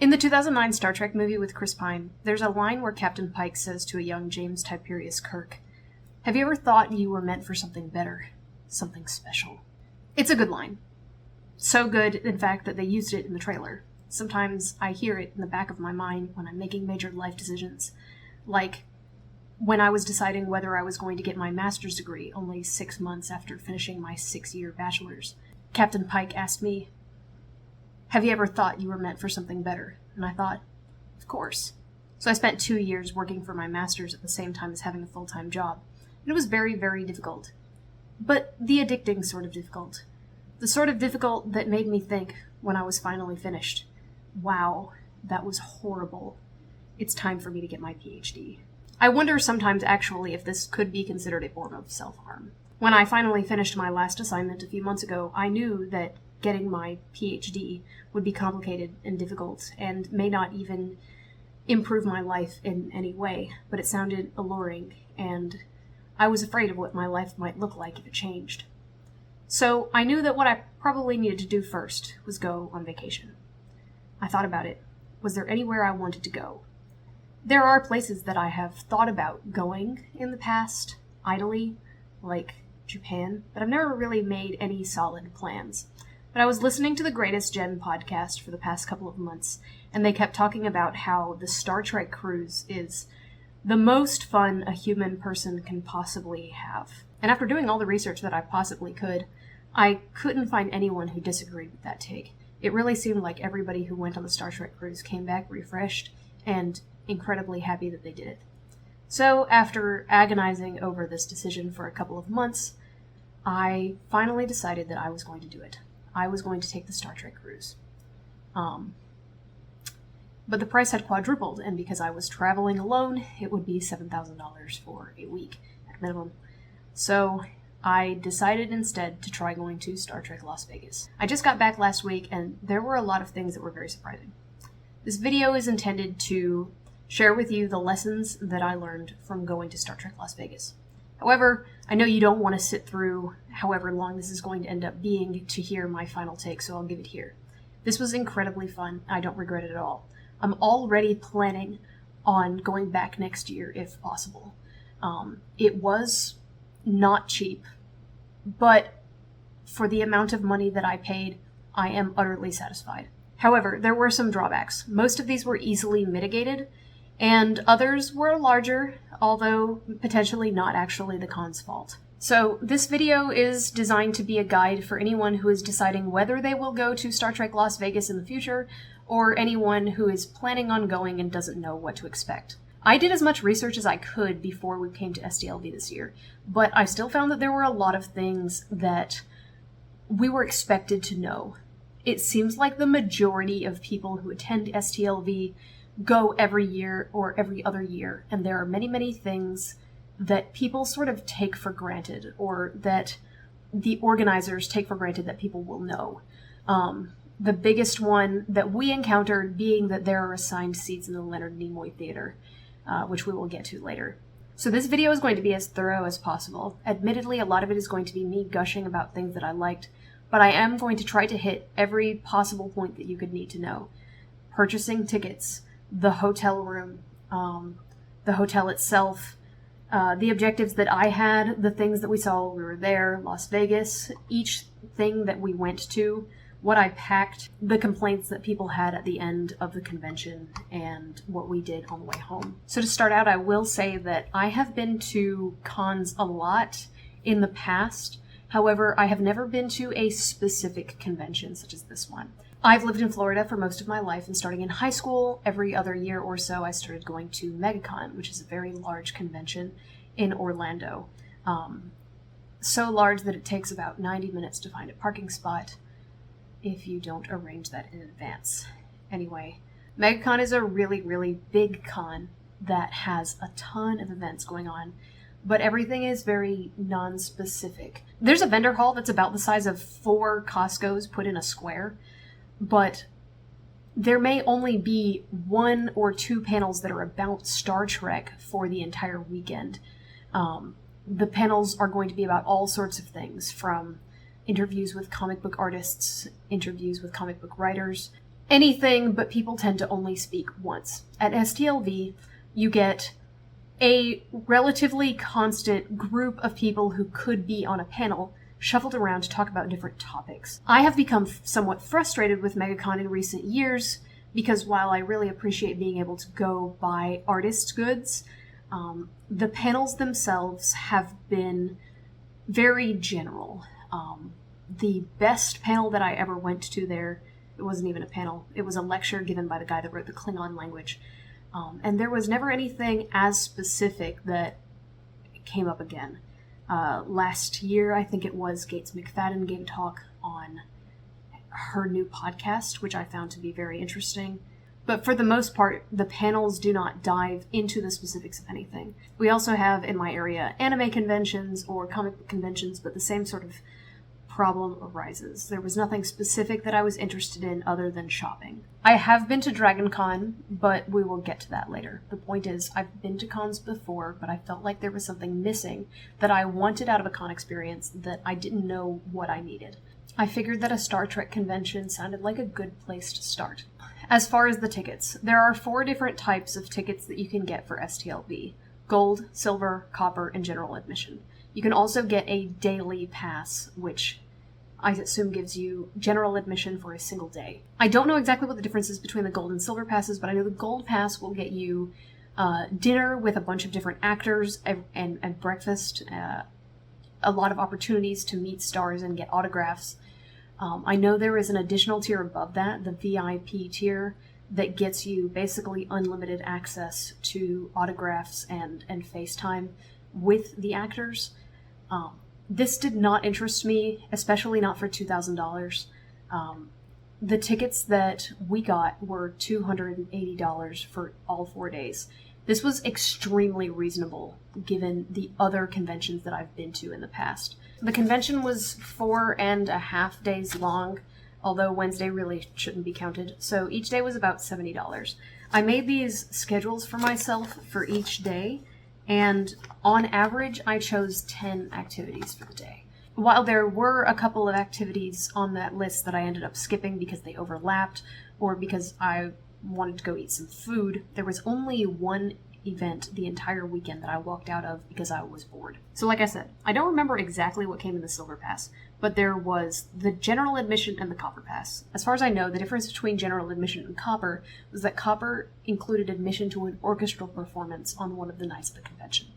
In the 2009 Star Trek movie with Chris Pine, there's a line where Captain Pike says to a young James Tiberius Kirk, "Have you ever thought you were meant for something better? Something special?" It's a good line. So good, in fact, that they used it in the trailer. Sometimes I hear it in the back of my mind when I'm making major life decisions, like when I was deciding whether I was going to get my master's degree only 6 months after finishing my 6-year bachelor's. Captain Pike asked me, "Have you ever thought you were meant for something better?" And I thought, of course. So I spent 2 years working for my master's at the same time as having a full-time job. And it was very, very difficult. But the addicting sort of difficult. The sort of difficult that made me think, when I was finally finished, wow, that was horrible. It's time for me to get my PhD. I wonder sometimes actually if this could be considered a form of self-harm. When I finally finished my last assignment a few months ago, I knew that getting my PhD would be complicated and difficult and may not even improve my life in any way, but it sounded alluring, and I was afraid of what my life might look like if it changed. So I knew that what I probably needed to do first was go on vacation. I thought about it. Was there anywhere I wanted to go? There are places that I have thought about going in the past, idly, like Japan, but I've never really made any solid plans. But I was listening to the Greatest Gen podcast for the past couple of months, and they kept talking about how the Star Trek cruise is the most fun a human person can possibly have. And after doing all the research that I possibly could, I couldn't find anyone who disagreed with that take. It really seemed like everybody who went on the Star Trek cruise came back refreshed and incredibly happy that they did it. So after agonizing over this decision for a couple of months, I finally decided that I was going to do it. I was going to take the Star Trek cruise. But the price had quadrupled, and because I was traveling alone, it would be $7,000 for a week at minimum. So I decided instead to try going to Star Trek Las Vegas. I just got back last week, and there were a lot of things that were very surprising. This video is intended to share with you the lessons that I learned from going to Star Trek Las Vegas. However, I know you don't want to sit through however long this is going to end up being to hear my final take, so I'll give it here. This was incredibly fun. I don't regret it at all. I'm already planning on going back next year if possible. It was not cheap, but for the amount of money that I paid, I am utterly satisfied. However, there were some drawbacks. Most of these were easily mitigated, and others were larger, although potentially not actually the con's fault. So this video is designed to be a guide for anyone who is deciding whether they will go to Star Trek Las Vegas in the future, or anyone who is planning on going and doesn't know what to expect. I did as much research as I could before we came to STLV this year, but I still found that there were a lot of things that we were expected to know. It seems like the majority of people who attend STLV go every year or every other year, and there are many, many things that people sort of take for granted, or that the organizers take for granted that people will know. The biggest one that we encountered being that there are assigned seats in the Leonard Nimoy Theater, which we will get to later. So this video is going to be as thorough as possible. Admittedly, a lot of it is going to be me gushing about things that I liked, but I am going to try to hit every possible point that you could need to know. Purchasing tickets, the hotel room, the hotel itself, the objectives that I had, the things that we saw while we were there, Las Vegas, each thing that we went to, what I packed, the complaints that people had at the end of the convention, and what we did on the way home. So to start out, I will say that I have been to cons a lot in the past. However, I have never been to a specific convention such as this one. I've lived in Florida for most of my life, and starting in high school, every other year or so, I started going to MegaCon, which is a very large convention in Orlando. So large that it takes about 90 minutes to find a parking spot if you don't arrange that in advance. Anyway, MegaCon is a really, really big con that has a ton of events going on, but everything is very non-specific. There's a vendor hall that's about the size of 4 Costco's put in a square, but there may only be 1 or 2 panels that are about Star Trek for the entire weekend. The panels are going to be about all sorts of things, from interviews with comic book artists, interviews with comic book writers, anything, but people tend to only speak once. At STLV, you get a relatively constant group of people who could be on a panel shuffled around to talk about different topics. I have become somewhat frustrated with MegaCon in recent years because while I really appreciate being able to go buy artists' goods, the panels themselves have been very general. The best panel that I ever went to there, it wasn't even a panel, it was a lecture given by the guy that wrote the Klingon language. And there was never anything as specific that came up again. Last year, I think it was, Gates McFadden gave a talk on her new podcast, which I found to be very interesting. But for the most part, the panels do not dive into the specifics of anything. We also have, in my area, anime conventions or comic book conventions, but the same sort of problem arises. There was nothing specific that I was interested in other than shopping. I have been to Dragon Con, but we will get to that later. The point is, I've been to cons before, but I felt like there was something missing that I wanted out of a con experience that I didn't know what I needed. I figured that a Star Trek convention sounded like a good place to start. As far as the tickets, there are 4 different types of tickets that you can get for STLV: gold, silver, copper, and general admission. You can also get a daily pass, which I assume gives you general admission for a single day. I don't know exactly what the difference is between the gold and silver passes, but I know the gold pass will get you dinner with a bunch of different actors and breakfast, a lot of opportunities to meet stars and get autographs. I know there is an additional tier above that, the VIP tier, that gets you basically unlimited access to autographs and FaceTime with the actors. This did not interest me, especially not for $2,000. The tickets that we got were $280 for all 4 days. This was extremely reasonable given the other conventions that I've been to in the past. The convention was 4.5 days long, although Wednesday really shouldn't be counted, so each day was about $70. I made these schedules for myself for each day, and on average, I chose 10 activities for the day. While there were a couple of activities on that list that I ended up skipping because they overlapped, or because I wanted to go eat some food, there was only one event the entire weekend that I walked out of because I was bored. So like I said, I don't remember exactly what came in the Silver Pass, but there was the General Admission and the Copper Pass. As far as I know, the difference between General Admission and Copper was that Copper included admission to an orchestral performance on one of the nights of the convention.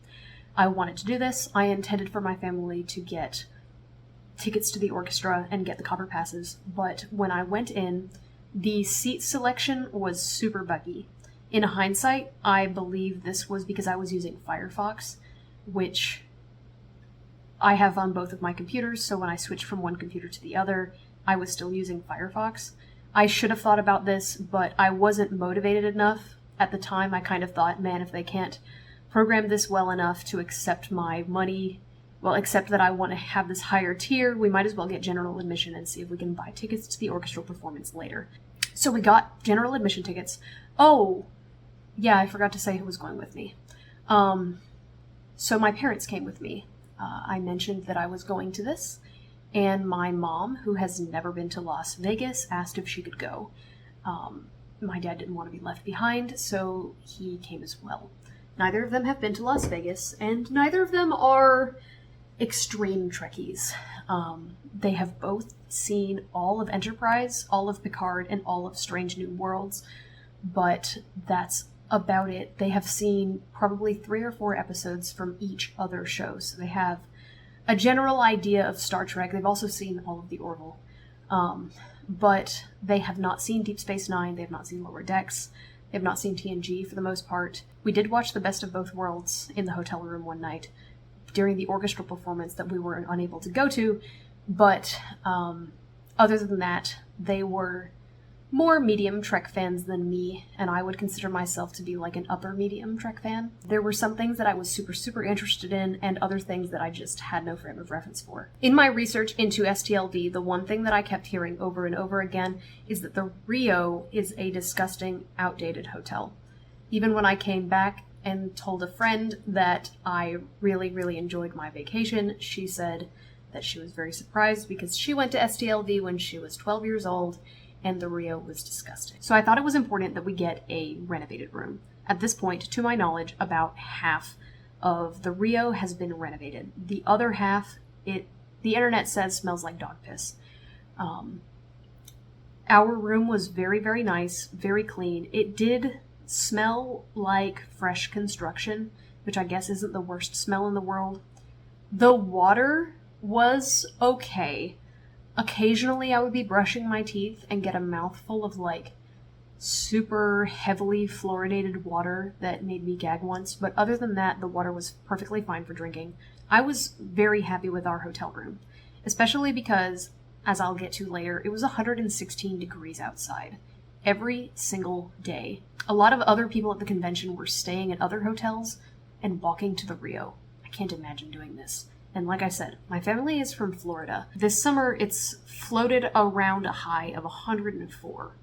I wanted to do this. I intended for my family to get tickets to the orchestra and get the Copper Passes, but when I went in, the seat selection was super buggy. In hindsight, I believe this was because I was using Firefox, which I have on both of my computers, so when I switched from one computer to the other, I was still using Firefox. I should have thought about this, but I wasn't motivated enough. At the time, I kind of thought, man, if they can't program this well enough to accept my money, well, accept that I want to have this higher tier, we might as well get general admission and see if we can buy tickets to the orchestral performance later. So we got general admission tickets. Oh, yeah, I forgot to say who was going with me. So my parents came with me. I mentioned that I was going to this, and my mom, who has never been to Las Vegas, asked if she could go. My dad didn't want to be left behind, so he came as well. Neither of them have been to Las Vegas, and neither of them are extreme Trekkies. They have both seen all of Enterprise, all of Picard, and all of Strange New Worlds, but that's about it. They have seen probably 3 or 4 episodes from each other show, so they have a general idea of Star Trek. They've also seen all of the Orville, but they have not seen Deep Space Nine, they have not seen Lower Decks, they have not seen TNG for the most part. We did watch the Best of Both Worlds in the hotel room one night during the orchestral performance that we were unable to go to, but other than that, they were more medium Trek fans than me, and I would consider myself to be like an upper medium Trek fan. There were some things that I was super interested in, and other things that I just had no frame of reference for. In my research into STLV, the one thing that I kept hearing over and over again is that the Rio is a disgusting, outdated hotel. Even when I came back and told a friend that I really enjoyed my vacation, she said that she was very surprised because she went to STLV when she was 12 years old, and the Rio was disgusting. So I thought it was important that we get a renovated room. At this point, to my knowledge, about half of the Rio has been renovated. The other half, the internet says smells like dog piss. Our room was very, very nice, very clean. It did smell like fresh construction, which I guess isn't the worst smell in the world. The water was okay. Occasionally I would be brushing my teeth and get a mouthful of like super heavily fluoridated water that made me gag once, but other than that, the water was perfectly fine for drinking. I was very happy with our hotel room, especially because, as I'll get to later, it was 116 degrees outside every single day. A lot of other people at the convention were staying at other hotels and walking to the Rio. I can't imagine doing this. And like I said, my family is from Florida. This summer, it's floated around a high of 104.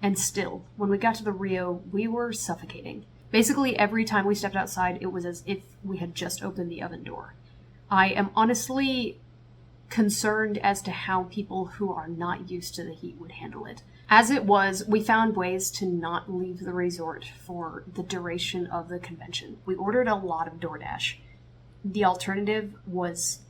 And still, when we got to the Rio, we were suffocating. Basically, every time we stepped outside, it was as if we had just opened the oven door. I am honestly concerned as to how people who are not used to the heat would handle it. As it was, we found ways to not leave the resort for the duration of the convention. We ordered a lot of DoorDash. The alternative was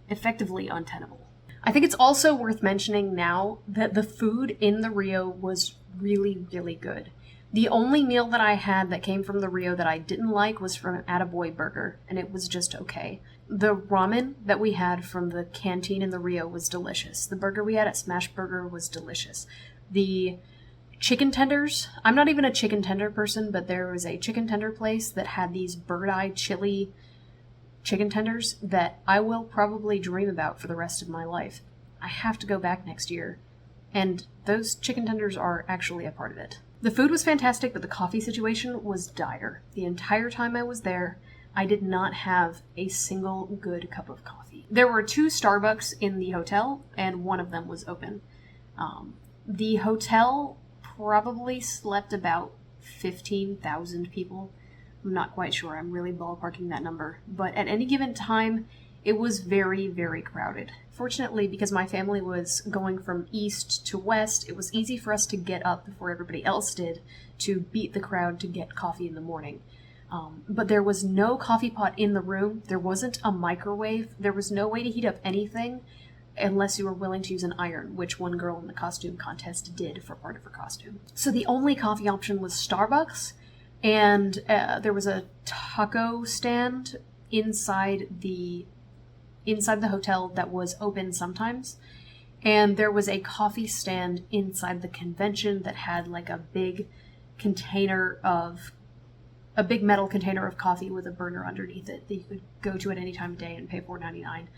effectively untenable. I think it's also worth mentioning now that the food in the Rio was really, really good. The only meal that I had that came from the Rio that I didn't like was from Attaboy Burger, and it was just okay. The ramen that we had from the canteen in the Rio was delicious. The burger we had at Smash Burger was delicious. The chicken tenders, I'm not even a chicken tender person, but there was a chicken tender place that had these bird-eye chili chicken tenders that I will probably dream about for the rest of my life. I have to go back next year, and those chicken tenders are actually a part of it. The food was fantastic, but the coffee situation was dire. The entire time I was there, I did not have a single good cup of coffee. There were 2 Starbucks in the hotel, and one of them was open. The hotel probably slept about 15,000 people. I'm not quite sure. I'm really ballparking that number. But at any given time, it was very, very crowded. Fortunately, because my family was going from east to west, it was easy for us to get up before everybody else did to beat the crowd to get coffee in the morning. But there was no coffee pot in the room. There wasn't a microwave. There was no way to heat up anything unless you were willing to use an iron, which one girl in the costume contest did for part of her costume. So the only coffee option was Starbucks, and there was a taco stand inside the hotel that was open sometimes, and there was a coffee stand inside the convention that had like a big metal container of coffee with a burner underneath it that you could go to at any time of day and pay $4.99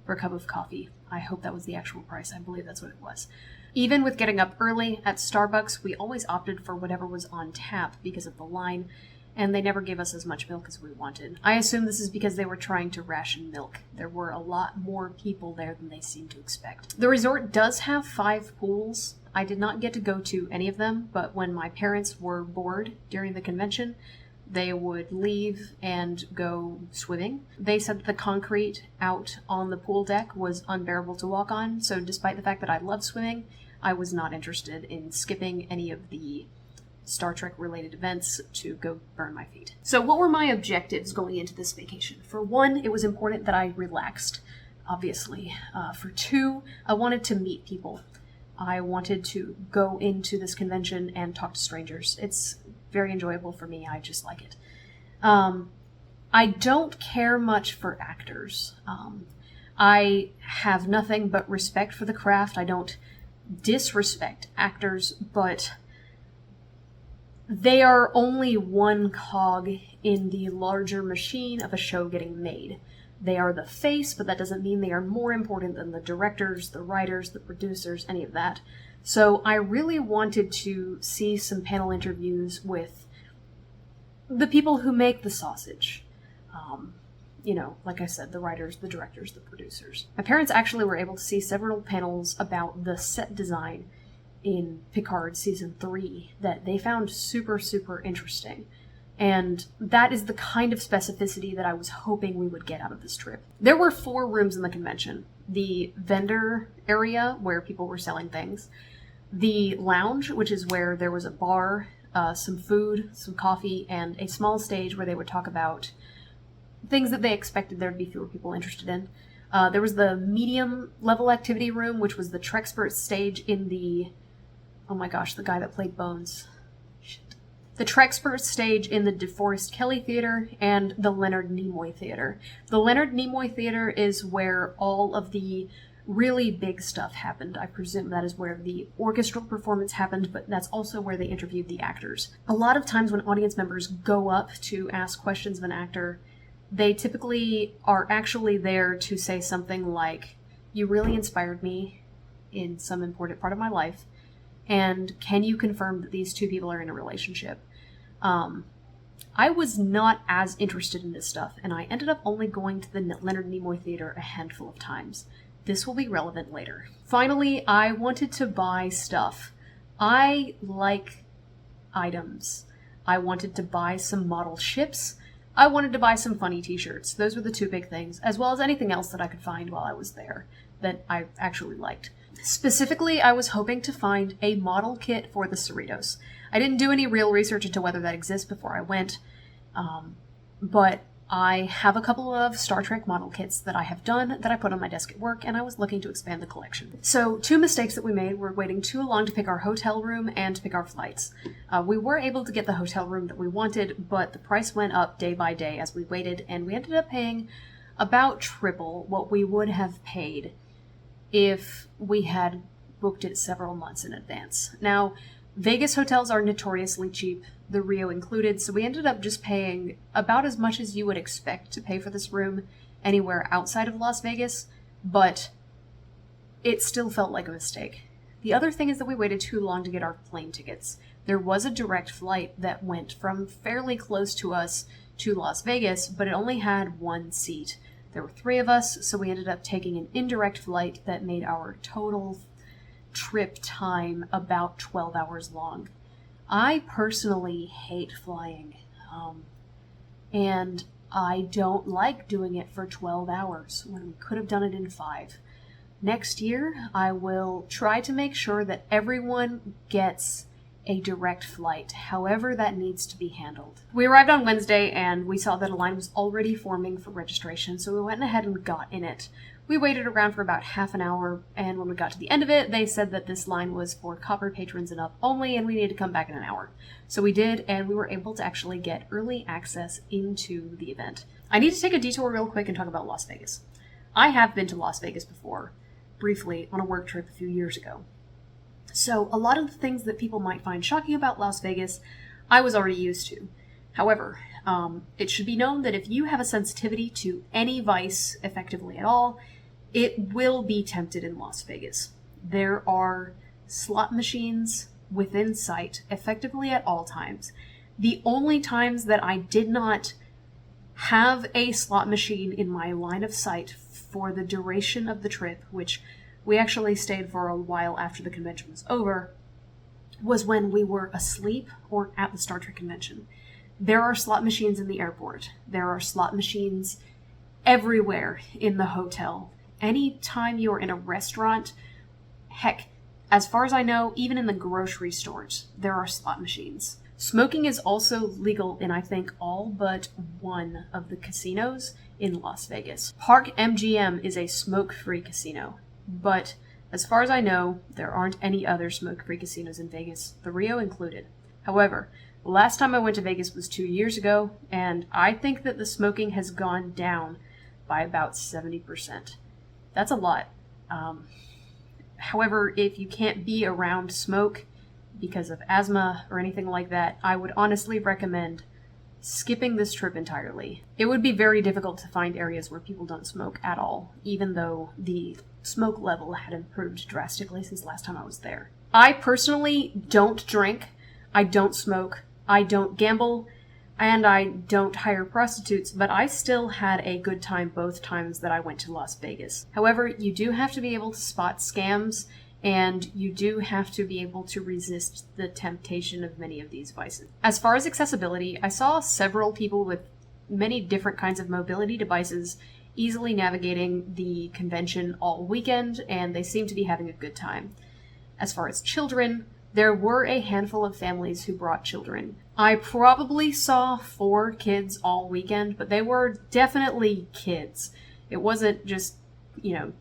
for a cup of coffee. I hope that was the actual price. I believe that's what it was. Even with getting up early at Starbucks, we always opted for whatever was on tap because of the line, and they never gave us as much milk as we wanted. I assume this is because they were trying to ration milk. There were a lot more people there than they seemed to expect. The resort does have 5 pools. I did not get to go to any of them, but when my parents were bored during the convention, they would leave and go swimming. They said that the concrete out on the pool deck was unbearable to walk on, so despite the fact that I love swimming, I was not interested in skipping any of the Star Trek related events to go burn my feet. So what were my objectives going into this vacation? For 1, it was important that I relaxed, obviously. For 2, I wanted to meet people. I wanted to go into this convention and talk to strangers. It's very enjoyable for me. I just like it. I don't care much for actors. I have nothing but respect for the craft. I don't disrespect actors, but they are only one cog in the larger machine of a show getting made. They are the face, but that doesn't mean they are more important than the directors, the writers, the producers, any of that. So I really wanted to see some panel interviews with the people who make the sausage. Like I said, the writers, the directors, the producers. My parents actually were able to see several panels about the set design in Picard Season 3 that they found super, super interesting. And that is the kind of specificity that I was hoping we would get out of this trip. There were 4 rooms in the convention. The vendor area, where people were selling things, The lounge, which is where there was a bar, some food, some coffee, and a small stage where they would talk about things that they expected there to be fewer people interested in. There was the medium level activity room, which was the Trexpert stage in the... Oh my gosh, the guy that played Bones. Shit. The Trexpert stage in the DeForest Kelley Theater and the Leonard Nimoy Theater. The Leonard Nimoy Theater is where all of the really big stuff happened. I presume that is where the orchestral performance happened, but that's also where they interviewed the actors. A lot of times when audience members go up to ask questions of an actor, they typically are actually there to say something like, "You really inspired me in some important part of my life, and can you confirm that these two people are in a relationship?" I was not as interested in this stuff, and I ended up only going to the Leonard Nimoy Theater a handful of times. This will be relevant later. Finally, I wanted to buy stuff. I like items. I wanted to buy some model ships. I wanted to buy some funny t-shirts. Those were the two big things, as well as anything else that I could find while I was there that I actually liked. Specifically, I was hoping to find a model kit for the Cerritos. I didn't do any real research into whether that exists before I went, but I have a couple of Star Trek model kits that I have done that I put on my desk at work, and I was looking to expand the collection. So, two mistakes that we made were waiting too long to pick our hotel room and to pick our flights. We were able to get the hotel room that we wanted, but the price went up day by day as we waited, and we ended up paying about triple what we would have paid if we had booked it several months in advance. Now, Vegas hotels are notoriously cheap, the Rio included, so we ended up just paying about as much as you would expect to pay for this room anywhere outside of Las Vegas, but it still felt like a mistake. The other thing is that we waited too long to get our plane tickets. There was a direct flight that went from fairly close to us to Las Vegas, but it only had one seat. There were 3 of us, so we ended up taking an indirect flight that made our total trip time about 12 hours long. I personally hate flying, and I don't like doing it for 12 hours when we could have done it in 5. Next year, I will try to make sure that everyone gets a direct flight, however that needs to be handled. We arrived on Wednesday and we saw that a line was already forming for registration, so we went ahead and got in it. We waited around for about half an hour, and when we got to the end of it, they said that this line was for Copper patrons and up only, and we needed to come back in an hour. So we did, and we were able to actually get early access into the event. I need to take a detour real quick and talk about Las Vegas. I have been to Las Vegas before, briefly, on a work trip a few years ago. So a lot of the things that people might find shocking about Las Vegas, I was already used to. However, it should be known that if you have a sensitivity to any vice effectively at all, it will be tempted in Las Vegas. There are slot machines within sight effectively at all times. The only times that I did not have a slot machine in my line of sight for the duration of the trip, which we actually stayed for a while after the convention was over, was when we were asleep or at the Star Trek convention. There are slot machines in the airport. There are slot machines everywhere in the hotel. Anytime you're in a restaurant, heck, as far as I know, even in the grocery stores, there are slot machines. Smoking is also legal in, I think, all but one of the casinos in Las Vegas. Park MGM is a smoke-free casino, but as far as I know, there aren't any other smoke-free casinos in Vegas, the Rio included. However, the last time I went to Vegas was 2 years ago, and I think that the smoking has gone down by about 70%. That's a lot. However, if you can't be around smoke because of asthma or anything like that, I would honestly recommend skipping this trip entirely. It would be very difficult to find areas where people don't smoke at all, even though the smoke level had improved drastically since last time I was there. I personally don't drink, I don't smoke, I don't gamble, and I don't hire prostitutes, but I still had a good time both times that I went to Las Vegas. However, you do have to be able to spot scams, and you do have to be able to resist the temptation of many of these vices. As far as accessibility, I saw several people with many different kinds of mobility devices easily navigating the convention all weekend, and they seemed to be having a good time. As far as children, there were a handful of families who brought children. I probably saw 4 kids all weekend, but they were definitely kids. It wasn't just,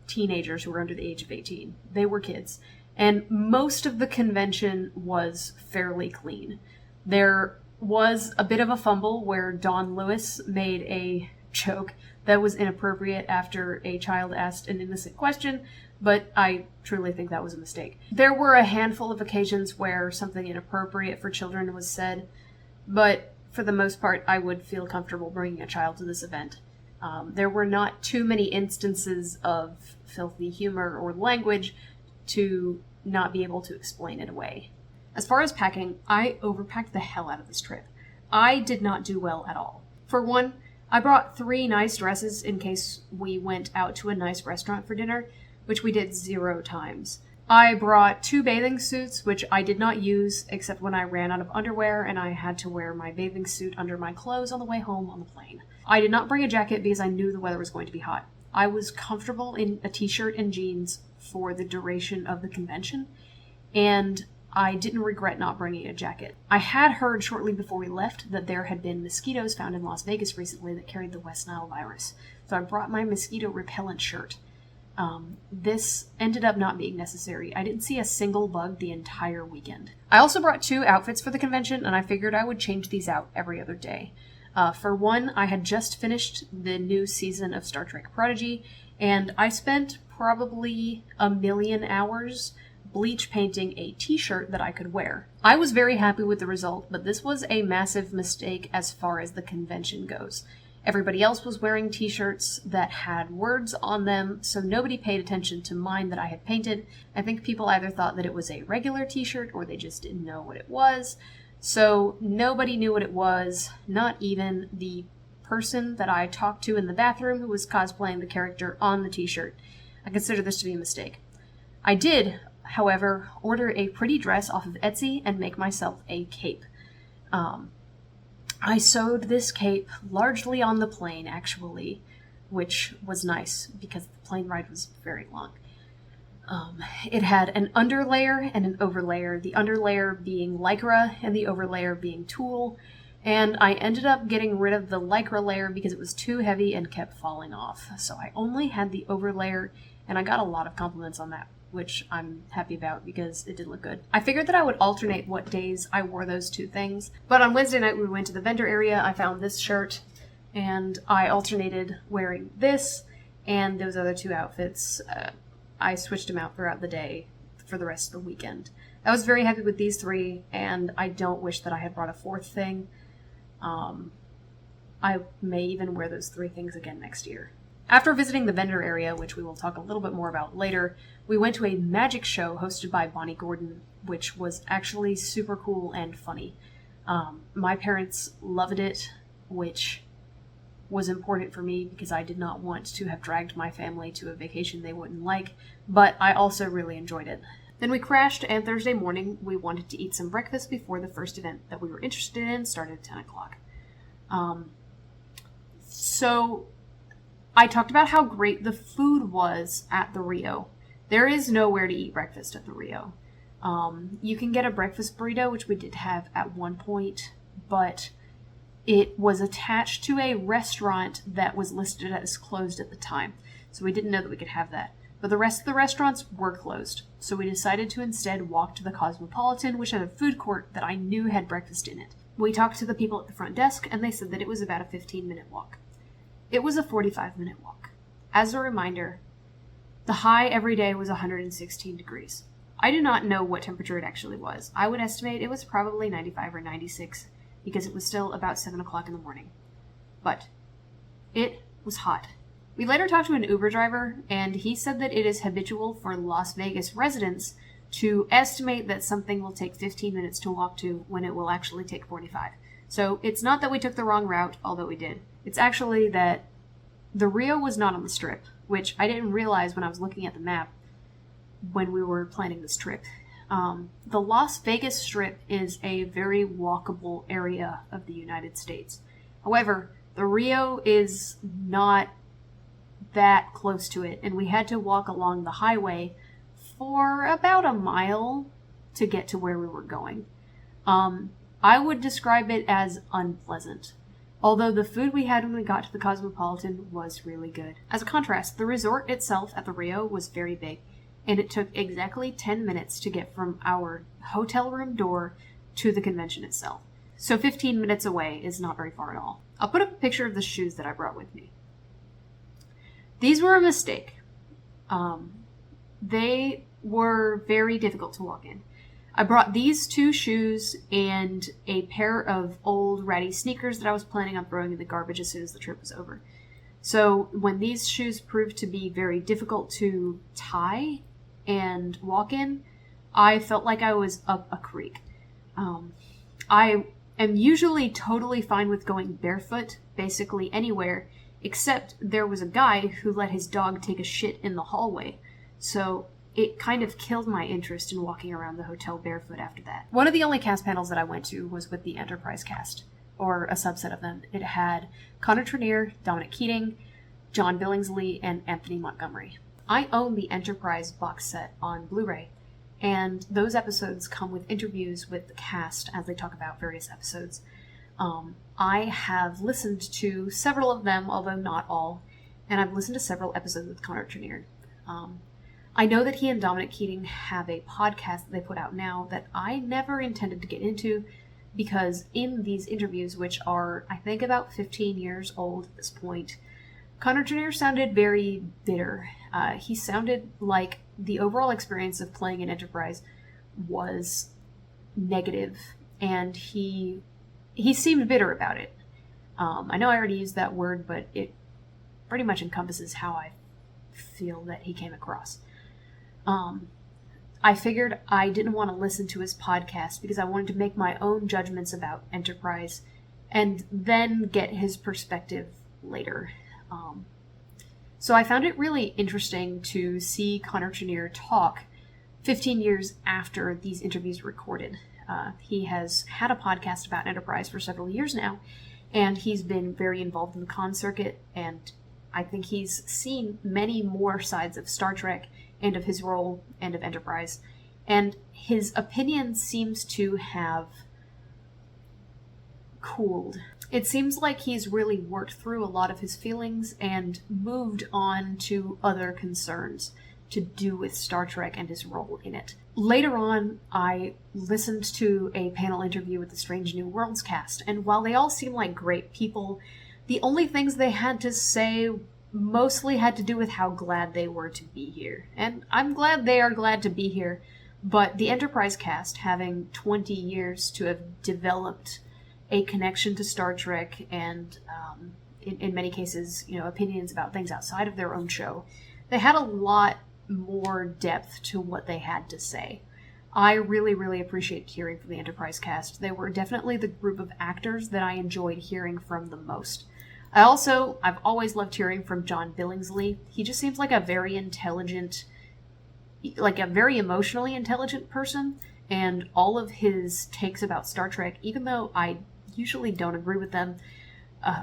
teenagers who were under the age of 18. They were kids. And most of the convention was fairly clean. There was a bit of a fumble where Don Lewis made a joke that was inappropriate after a child asked an innocent question, but I truly think that was a mistake. There were a handful of occasions where something inappropriate for children was said, but for the most part, I would feel comfortable bringing a child to this event. There were not too many instances of filthy humor or language to not be able to explain it away. As far as packing, I overpacked the hell out of this trip. I did not do well at all. For one, I brought 3 nice dresses in case we went out to a nice restaurant for dinner, which we did 0 times. I brought 2 bathing suits, which I did not use except when I ran out of underwear and I had to wear my bathing suit under my clothes on the way home on the plane. I did not bring a jacket because I knew the weather was going to be hot. I was comfortable in a t-shirt and jeans for the duration of the convention, and I didn't regret not bringing a jacket. I had heard shortly before we left that there had been mosquitoes found in Las Vegas recently that carried the West Nile virus, so I brought my mosquito repellent shirt. This ended up not being necessary. I didn't see a single bug the entire weekend. I also brought 2 outfits for the convention, and I figured I would change these out every other day. For one, I had just finished the new season of Star Trek Prodigy, and I spent probably 1,000,000 hours bleach painting a t-shirt that I could wear. I was very happy with the result, but this was a massive mistake as far as the convention goes. Everybody else was wearing t-shirts that had words on them, so nobody paid attention to mine that I had painted. I think people either thought that it was a regular t-shirt or they just didn't know what it was. So nobody knew what it was, not even the person that I talked to in the bathroom who was cosplaying the character on the t-shirt. I consider this to be a mistake. I did, however, order a pretty dress off of Etsy and make myself a cape. I sewed this cape largely on the plane, actually, which was nice because the plane ride was very long. It had an underlayer and an overlayer, the underlayer being lycra and the overlayer being tulle, and I ended up getting rid of the lycra layer because it was too heavy and kept falling off. So I only had the overlayer, and I got a lot of compliments on that, which I'm happy about because it did look good. I figured that I would alternate what days I wore those 2 things, but on Wednesday night we went to the vendor area. I found this shirt, and I alternated wearing this and those other 2 outfits. I switched them out throughout the day for the rest of the weekend. I was very happy with these 3, and I don't wish that I had brought a 4th thing. I may even wear those 3 things again next year. After visiting the vendor area, which we will talk a little bit more about later, we went to a magic show hosted by Bonnie Gordon, which was actually super cool and funny. My parents loved it, which was important for me because I did not want to have dragged my family to a vacation they wouldn't like, but I also really enjoyed it. Then we crashed, and Thursday morning we wanted to eat some breakfast before the first event that we were interested in started at 10 o'clock. So I talked about how great the food was at the Rio. There is nowhere to eat breakfast at the Rio. You can get a breakfast burrito, which we did have at one point, but it was attached to a restaurant that was listed as closed at the time, so we didn't know that we could have that. But the rest of the restaurants were closed, so we decided to instead walk to the Cosmopolitan, which had a food court that I knew had breakfast in it. We talked to the people at the front desk, and they said that it was about a 15-minute walk. It was a 45-minute walk. As a reminder, the high every day was 116 degrees. I do not know what temperature it actually was. I would estimate it was probably 95 or 96, because it was still about 7 o'clock in the morning. But it was hot. We later talked to an Uber driver, and he said that it is habitual for Las Vegas residents to estimate that something will take 15 minutes to walk to when it will actually take 45. So it's not that we took the wrong route, although we did. It's actually that the Rio was not on the Strip, which I didn't realize when I was looking at the map when we were planning this trip. The Las Vegas Strip is a very walkable area of the United States. However, the Rio is not that close to it, and we had to walk along the highway for about a mile to get to where we were going. I would describe it as unpleasant, although the food we had when we got to the Cosmopolitan was really good. As a contrast, the resort itself at the Rio was very big, and it took exactly 10 minutes to get from our hotel room door to the convention itself. So 15 minutes away is not very far at all. I'll put up a picture of the shoes that I brought with me. These were a mistake. They were very difficult to walk in. I brought these 2 shoes and a pair of old ratty sneakers that I was planning on throwing in the garbage as soon as the trip was over. So when these shoes proved to be very difficult to tie and walk in, I felt like I was up a creek. I am usually totally fine with going barefoot basically anywhere, except there was a guy who let his dog take a shit in the hallway. So it kind of killed my interest in walking around the hotel barefoot after that. One of the only cast panels that I went to was with the Enterprise cast, or a subset of them. It had Connor Trinneer, Dominic Keating, John Billingsley, and Anthony Montgomery. I own the Enterprise box set on Blu-ray, and those episodes come with interviews with the cast as they talk about various episodes. I have listened to several of them, although not all, and I've listened to several episodes with Connor Trinneer. I know that he and Dominic Keating have a podcast that they put out now that I never intended to get into, because in these interviews, which are, I think, about 15 years old at this point, Connor Trinneer sounded very bitter. He sounded like the overall experience of playing an Enterprise was negative, and he seemed bitter about it. I know I already used that word, but it pretty much encompasses how I feel that he came across. I figured I didn't want to listen to his podcast because I wanted to make my own judgments about Enterprise and then get his perspective later. So I found it really interesting to see Connor Trinneer talk 15 years after these interviews were recorded. He has had a podcast about Enterprise for several years now, and he's been very involved in the con circuit, and I think he's seen many more sides of Star Trek and of his role and of Enterprise, and his opinion seems to have cooled. It seems like he's really worked through a lot of his feelings and moved on to other concerns to do with Star Trek and his role in it. Later on, I listened to a panel interview with the Strange New Worlds cast, and while they all seem like great people, the only things they had to say mostly had to do with how glad they were to be here. And I'm glad they are glad to be here, but the Enterprise cast, having 20 years to have developed a connection to Star Trek and, in many cases, opinions about things outside of their own show, they had a lot more depth to what they had to say. I really, really appreciated hearing from the Enterprise cast. They were definitely the group of actors that I enjoyed hearing from the most. I've always loved hearing from John Billingsley. He just seems like a very intelligent, like a very emotionally intelligent person, and all of his takes about Star Trek, even though I usually don't agree with them,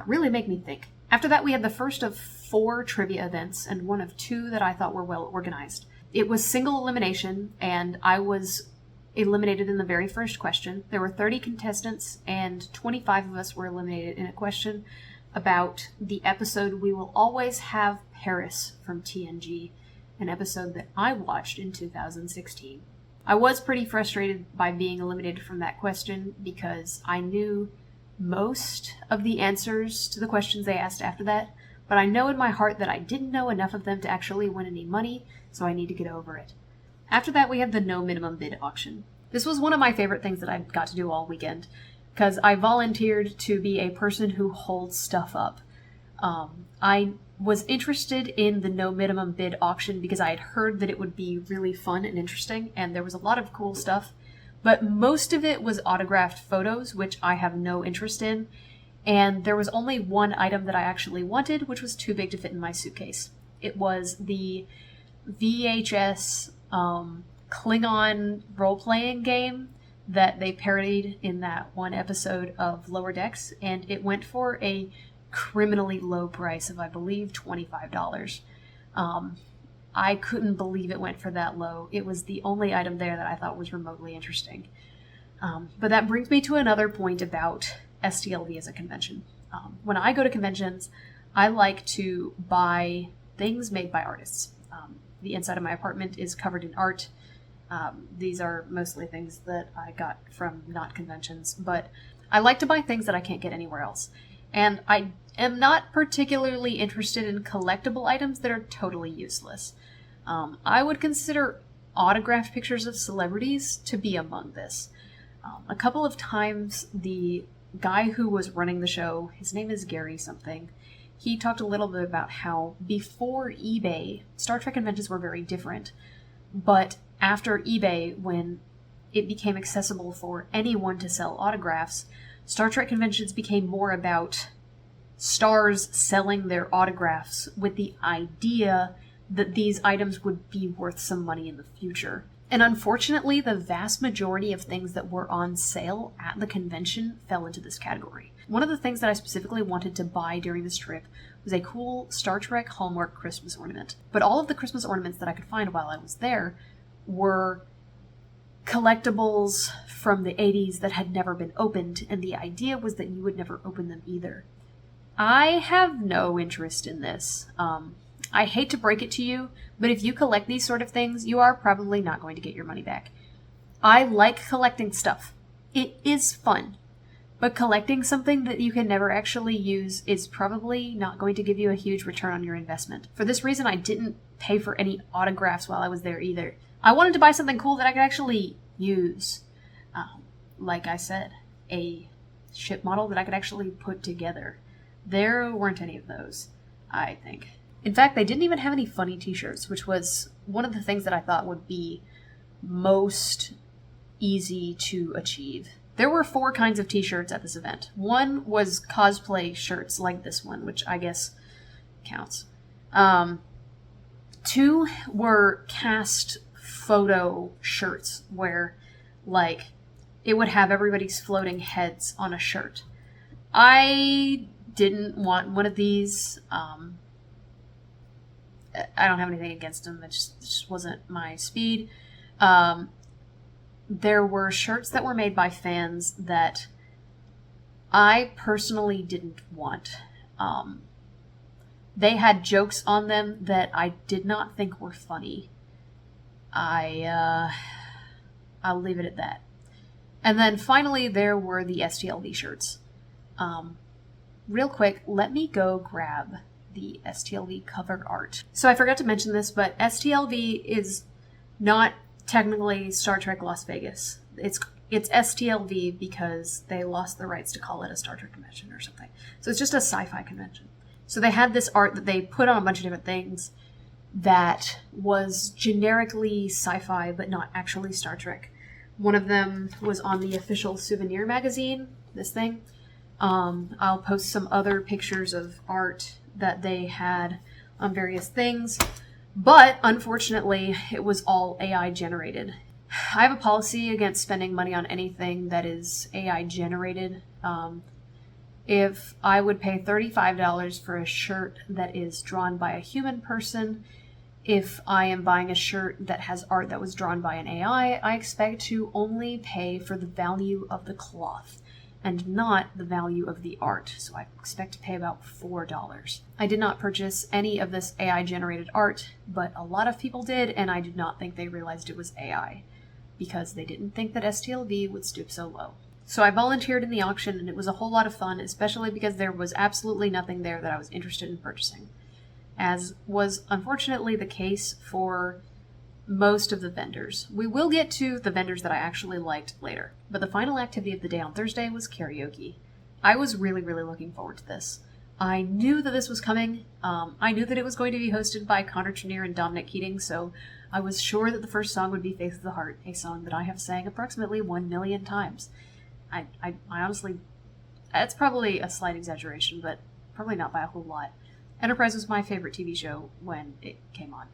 really make me think. After that, we had the first of 4 trivia events, and one of 2 that I thought were well organized. It was single elimination, and I was eliminated in the very first question. There were 30 contestants, and 25 of us were eliminated in a question about the episode We Will Always Have Paris from TNG, an episode that I watched in 2016. I was pretty frustrated by being eliminated from that question because I knew most of the answers to the questions they asked after that, but I know in my heart that I didn't know enough of them to actually win any money, so I need to get over it. After that, we had the no minimum bid auction. This was one of my favorite things that I got to do all weekend, because I volunteered to be a person who holds stuff up. I was interested in the no minimum bid auction because I had heard that it would be really fun and interesting, and there was a lot of cool stuff, but most of it was autographed photos, which I have no interest in, and there was only one item that I actually wanted, which was too big to fit in my suitcase. It was the VHS Klingon role-playing game that they parodied in that one episode of Lower Decks, and it went for a criminally low price of, I believe, $25. I couldn't believe it went for that low. It was the only item there that I thought was remotely interesting. But that brings me to another point about STLV as a convention. When I go to conventions, I like to buy things made by artists. The inside of my apartment is covered in art. These are mostly things that I got from not conventions, but I like to buy things that I can't get anywhere else. And I am not particularly interested in collectible items that are totally useless. I would consider autographed pictures of celebrities to be among this. A couple of times, the guy who was running the show, his name is Gary something, he talked a little bit about how before eBay, Star Trek conventions were very different. But after eBay, when it became accessible for anyone to sell autographs, Star Trek conventions became more about stars selling their autographs with the idea that these items would be worth some money in the future. And unfortunately, the vast majority of things that were on sale at the convention fell into this category. One of the things that I specifically wanted to buy during this trip was a cool Star Trek Hallmark Christmas ornament. But all of the Christmas ornaments that I could find while I was there were collectibles from the 80s that had never been opened, and the idea was that you would never open them either. I have no interest in this. I hate to break it to you, but if you collect these sort of things, you are probably not going to get your money back. I like collecting stuff. It is fun. But collecting something that you can never actually use is probably not going to give you a huge return on your investment. For this reason, I didn't pay for any autographs while I was there either. I wanted to buy something cool that I could actually use. Like I said, a ship model that I could actually put together. There weren't any of those, I think. In fact, they didn't even have any funny t-shirts, which was one of the things that I thought would be most easy to achieve. There were 4 kinds of t-shirts at this event. One was cosplay shirts like this one, which I guess counts. 2 were cast photo shirts where, like, it would have everybody's floating heads on a shirt. I didn't want one of these. I don't have anything against them. It just wasn't my speed. There were shirts that were made by fans that I personally didn't want. They had jokes on them that I did not think were funny. I'll leave it at that. And then finally, there were the STLV shirts. Real quick, let me go grab the STLV cover art. So I forgot to mention this, but STLV is not technically Star Trek Las Vegas. It's STLV because they lost the rights to call it a Star Trek convention or something. So it's just a sci-fi convention. So they had this art that they put on a bunch of different things that was generically sci-fi but not actually Star Trek. One of them was on the official souvenir magazine, this thing. I'll post some other pictures of art that they had on various things, but unfortunately it was all AI generated. I have a policy against spending money on anything that is AI generated. If I would pay $35 for a shirt that is drawn by a human person, if I am buying a shirt that has art that was drawn by an AI, I expect to only pay for the value of the cloth and not the value of the art. So I expect to pay about $4. I did not purchase any of this AI generated art, but a lot of people did, and I did not think they realized it was AI because they didn't think that STLV would stoop so low. So I volunteered in the auction, and it was a whole lot of fun, especially because there was absolutely nothing there that I was interested in purchasing, as was unfortunately the case for most of the vendors. We will get to the vendors that I actually liked later, but the final activity of the day on Thursday was karaoke. I was really, really looking forward to this. I knew that this was coming. I knew that it was going to be hosted by Connor Trenier and Dominic Keating, so I was sure that the first song would be Faith of the Heart, a song that I have sang approximately 1 million times. I honestly, that's probably a slight exaggeration, but probably not by a whole lot. Enterprise was my favorite TV show when it came on.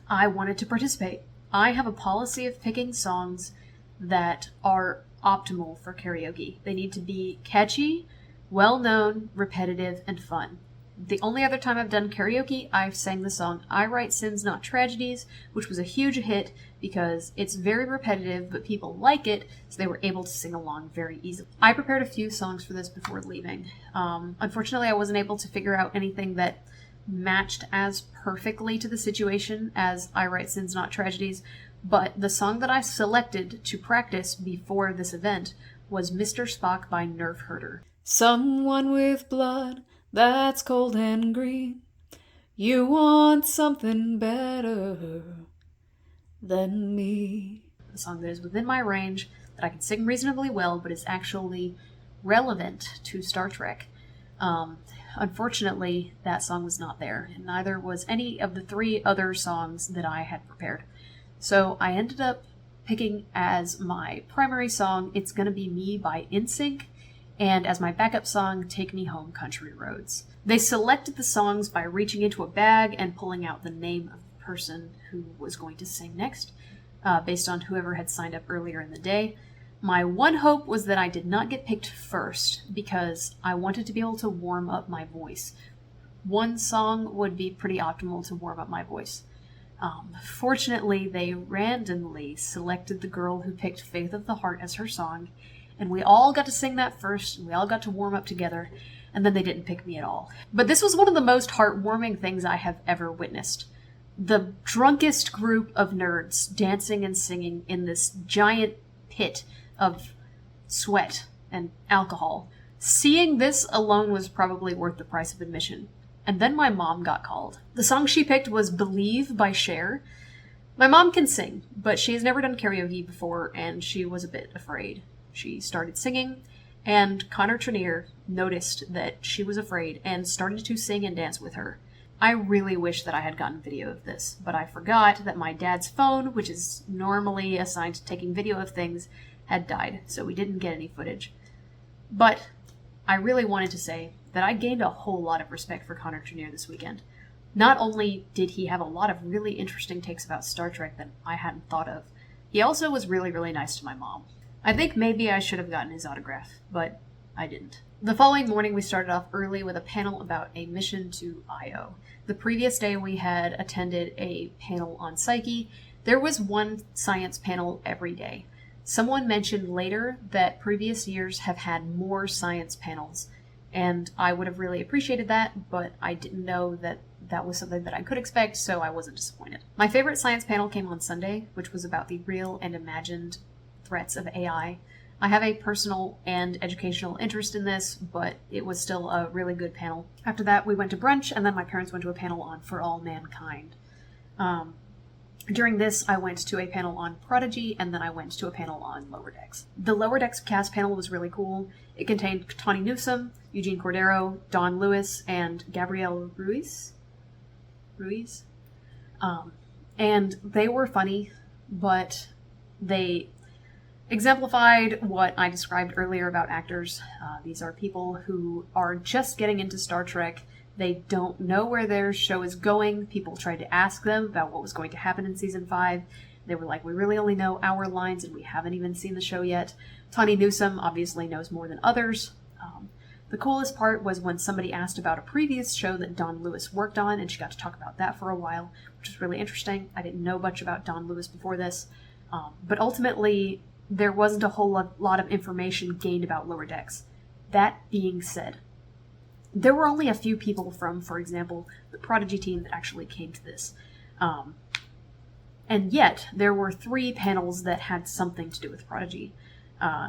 I wanted to participate. I have a policy of picking songs that are optimal for karaoke. They need to be catchy, well-known, repetitive, and fun. The only other time I've done karaoke, I've sang the song I Write Sins Not Tragedies, which was a huge hit because it's very repetitive, but people like it, so they were able to sing along very easily. I prepared a few songs for this before leaving. Unfortunately, I wasn't able to figure out anything that matched as perfectly to the situation as I Write Sins Not Tragedies, but the song that I selected to practice before this event was Mr. Spock by Nerf Herder. Someone with blood that's cold and green. You want something better than me. A song that is within my range, that I can sing reasonably well, but is actually relevant to Star Trek. Unfortunately, that song was not there, and neither was any of the 3 other songs that I had prepared. So I ended up picking as my primary song, It's Gonna Be Me by NSYNC, and as my backup song, Take Me Home Country Roads. They selected the songs by reaching into a bag and pulling out the name of the person who was going to sing next, based on whoever had signed up earlier in the day. My one hope was that I did not get picked first, because I wanted to be able to warm up my voice. One song would be pretty optimal to warm up my voice. Fortunately, they randomly selected the girl who picked Faith of the Heart as her song, and we all got to sing that first, and we all got to warm up together, and then they didn't pick me at all. But this was one of the most heartwarming things I have ever witnessed. The drunkest group of nerds dancing and singing in this giant pit of sweat and alcohol. Seeing this alone was probably worth the price of admission. And then my mom got called. The song she picked was Believe by Cher. My mom can sing, but she has never done karaoke before, and she was a bit afraid. She started singing, and Connor Trenier noticed that she was afraid and started to sing and dance with her. I really wish that I had gotten video of this, but I forgot that my dad's phone, which is normally assigned to taking video of things, had died, so we didn't get any footage. But I really wanted to say that I gained a whole lot of respect for Connor Trenier this weekend. Not only did he have a lot of really interesting takes about Star Trek that I hadn't thought of, he also was really, really nice to my mom. I think maybe I should have gotten his autograph, but I didn't. The following morning, we started off early with a panel about a mission to Io. The previous day, we had attended a panel on Psyche. There was one science panel every day. Someone mentioned later that previous years have had more science panels, and I would have really appreciated that, but I didn't know that that was something that I could expect, so I wasn't disappointed. My favorite science panel came on Sunday, which was about the real and imagined threats of AI. I have a personal and educational interest in this, but it was still a really good panel. After that, we went to brunch, and then my parents went to a panel on For All Mankind. During this, I went to a panel on Prodigy, and then I went to a panel on Lower Decks. The Lower Decks cast panel was really cool. It contained Tawny Newsome, Eugene Cordero, Don Lewis, and Gabrielle Ruiz? And they were funny, but they exemplified what I described earlier about actors. These are people who are just getting into Star Trek. They don't know where their show is going. People tried to ask them about what was going to happen in season 5. They were like, we really only know our lines and we haven't even seen the show yet. Tawny Newsome obviously knows more than others. The coolest part was when somebody asked about a previous show that Don Lewis worked on, and she got to talk about that for a while, which was really interesting. I didn't know much about Don Lewis before this. But ultimately, there wasn't a whole lot of information gained about Lower Decks. That being said, there were only a few people from, for example, the Prodigy team that actually came to this. And yet, there were 3 panels that had something to do with Prodigy.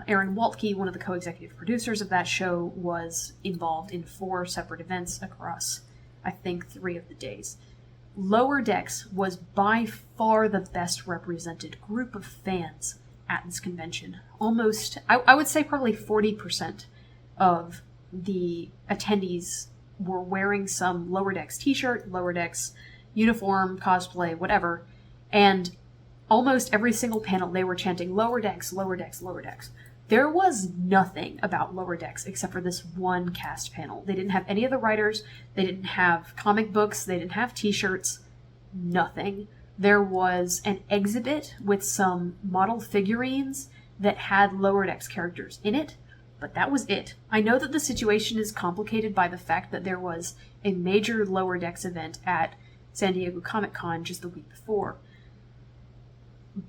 Aaron Waltke, one of the co-executive producers of that show, was involved in 4 separate events across, I think, 3 of the days. Lower Decks was by far the best represented group of fans at this convention. Almost, I would say probably 40% of the attendees were wearing some Lower Decks t-shirt, Lower Decks uniform, cosplay, whatever, and almost every single panel they were chanting Lower Decks, Lower Decks, Lower Decks. There was nothing about Lower Decks except for this one cast panel. They didn't have any of the writers, they didn't have comic books, they didn't have t-shirts, nothing. There was an exhibit with some model figurines that had Lower Decks characters in it, but that was it. I know that the situation is complicated by the fact that there was a major Lower Decks event at San Diego Comic-Con just the week before.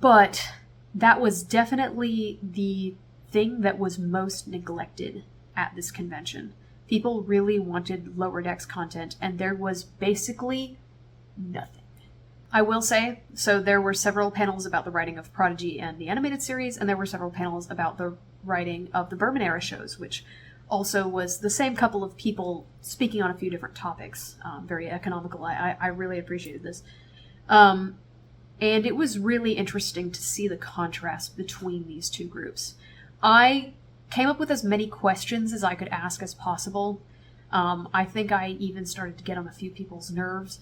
But that was definitely the thing that was most neglected at this convention. People really wanted Lower Decks content, and there was basically nothing. I will say, so there were several panels about the writing of Prodigy and the animated series, and there were several panels about the writing of the Berman era shows, which also was the same couple of people speaking on a few different topics. Very economical. I really appreciated this. And it was really interesting to see the contrast between these two groups. I came up with as many questions as I could ask as possible. I think I even started to get on a few people's nerves.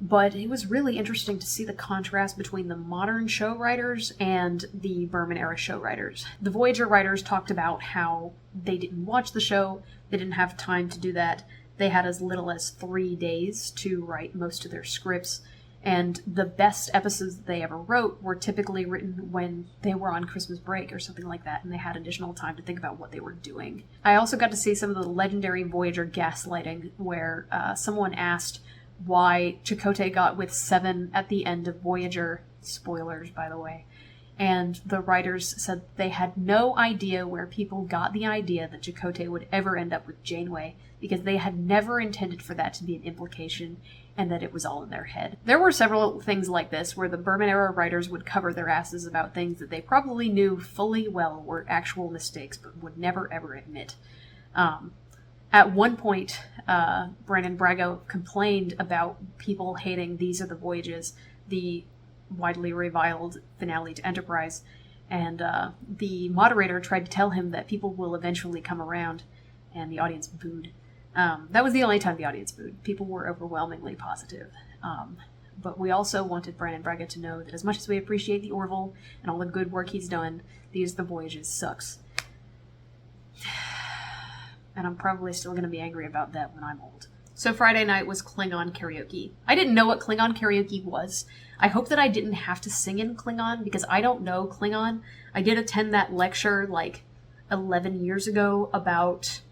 But it was really interesting to see the contrast between the modern show writers and the Berman era show writers. The Voyager writers talked about how they didn't watch the show, they didn't have time to do that, they had as little as 3 days to write most of their scripts, and the best episodes that they ever wrote were typically written when they were on Christmas break or something like that, and they had additional time to think about what they were doing. I also got to see some of the legendary Voyager gaslighting, where someone asked why Chakotay got with 7 at the end of Voyager. Spoilers, by the way. And the writers said they had no idea where people got the idea that Chakotay would ever end up with Janeway, because they had never intended for that to be an implication, and that it was all in their head. There were several things like this where the Berman era writers would cover their asses about things that they probably knew fully well were actual mistakes, but would never ever admit. At one point, Brandon Braga complained about people hating These Are the Voyages, the widely reviled finale to Enterprise, and the moderator tried to tell him that people will eventually come around, and the audience booed. That was the only time the audience booed. People were overwhelmingly positive. But we also wanted Brandon Braga to know that as much as we appreciate the Orville and all the good work he's done, These Are the Voyages sucks. And I'm probably still going to be angry about that when I'm old. So Friday night was Klingon karaoke. I didn't know what Klingon karaoke was. I hope that I didn't have to sing in Klingon, because I don't know Klingon. I did attend that lecture like 11 years ago about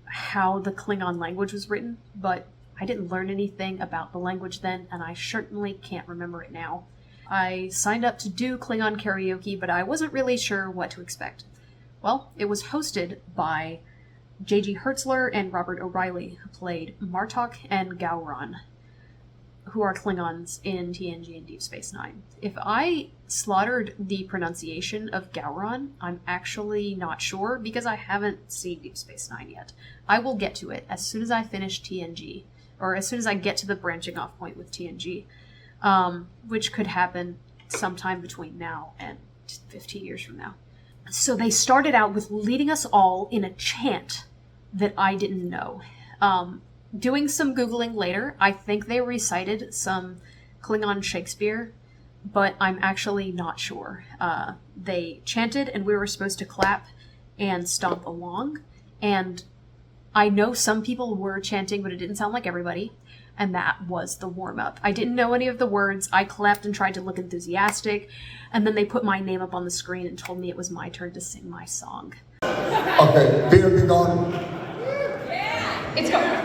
how the Klingon language was written, but I didn't learn anything about the language then, and I certainly can't remember it now. I signed up to do Klingon karaoke, but I wasn't really sure what to expect. Well, it was hosted by J.G. Hertzler and Robert O'Reilly, who played Martok and Gowron, who are Klingons in TNG and Deep Space Nine. If I slaughtered the pronunciation of Gowron, I'm actually not sure, because I haven't seen Deep Space Nine yet. I will get to it as soon as I finish TNG, or as soon as I get to the branching off point with TNG, which could happen sometime between now and 15 years from now. So they started out with leading us all in a chant that I didn't know. Doing some Googling later, I think they recited some Klingon Shakespeare, but I'm actually not sure. They chanted, and we were supposed to clap and stomp along, and I know some people were chanting, but it didn't sound like everybody, and that was the warm-up. I didn't know any of the words. I clapped and tried to look enthusiastic, and then they put my name up on the screen and told me it was my turn to sing my song. Okay, Peter, be gone. It's going.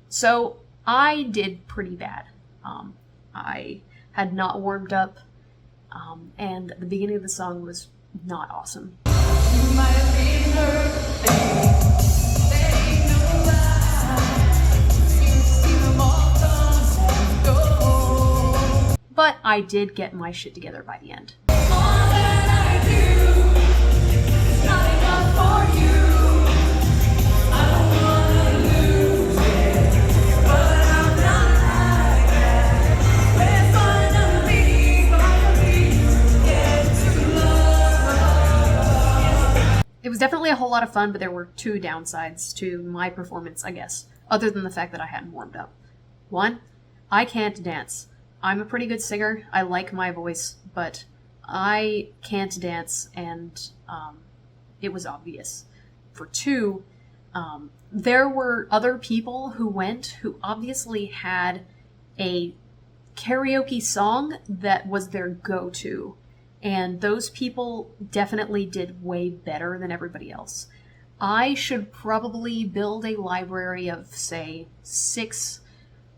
So I did pretty bad. I had not warmed up, and the beginning of the song was not awesome. But I did get my shit together by the end. It was definitely a whole lot of fun, but there were 2 downsides to my performance, I guess, other than the fact that I hadn't warmed up. 1, I can't dance. I'm a pretty good singer. I like my voice, but I can't dance, and it was obvious. For 2, there were other people who went who obviously had a karaoke song that was their go-to. and those people definitely did way better than everybody else. I should probably build a library of, say, 6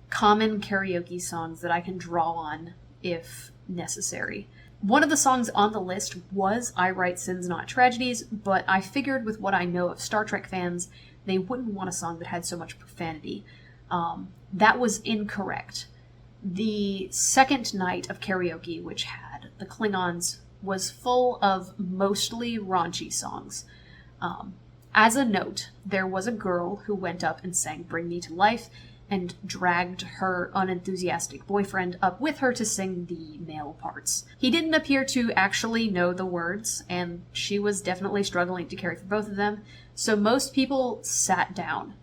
common karaoke songs that I can draw on if necessary. One of the songs on the list was I Write Sins Not Tragedies, but I figured with what I know of Star Trek fans, they wouldn't want a song that had so much profanity. That was incorrect. The second night of karaoke, which had the Klingons, was full of mostly raunchy songs. As a note, there was a girl who went up and sang Bring Me to Life and dragged her unenthusiastic boyfriend up with her to sing the male parts. He didn't appear to actually know the words, and she was definitely struggling to carry for both of them, so most people sat down.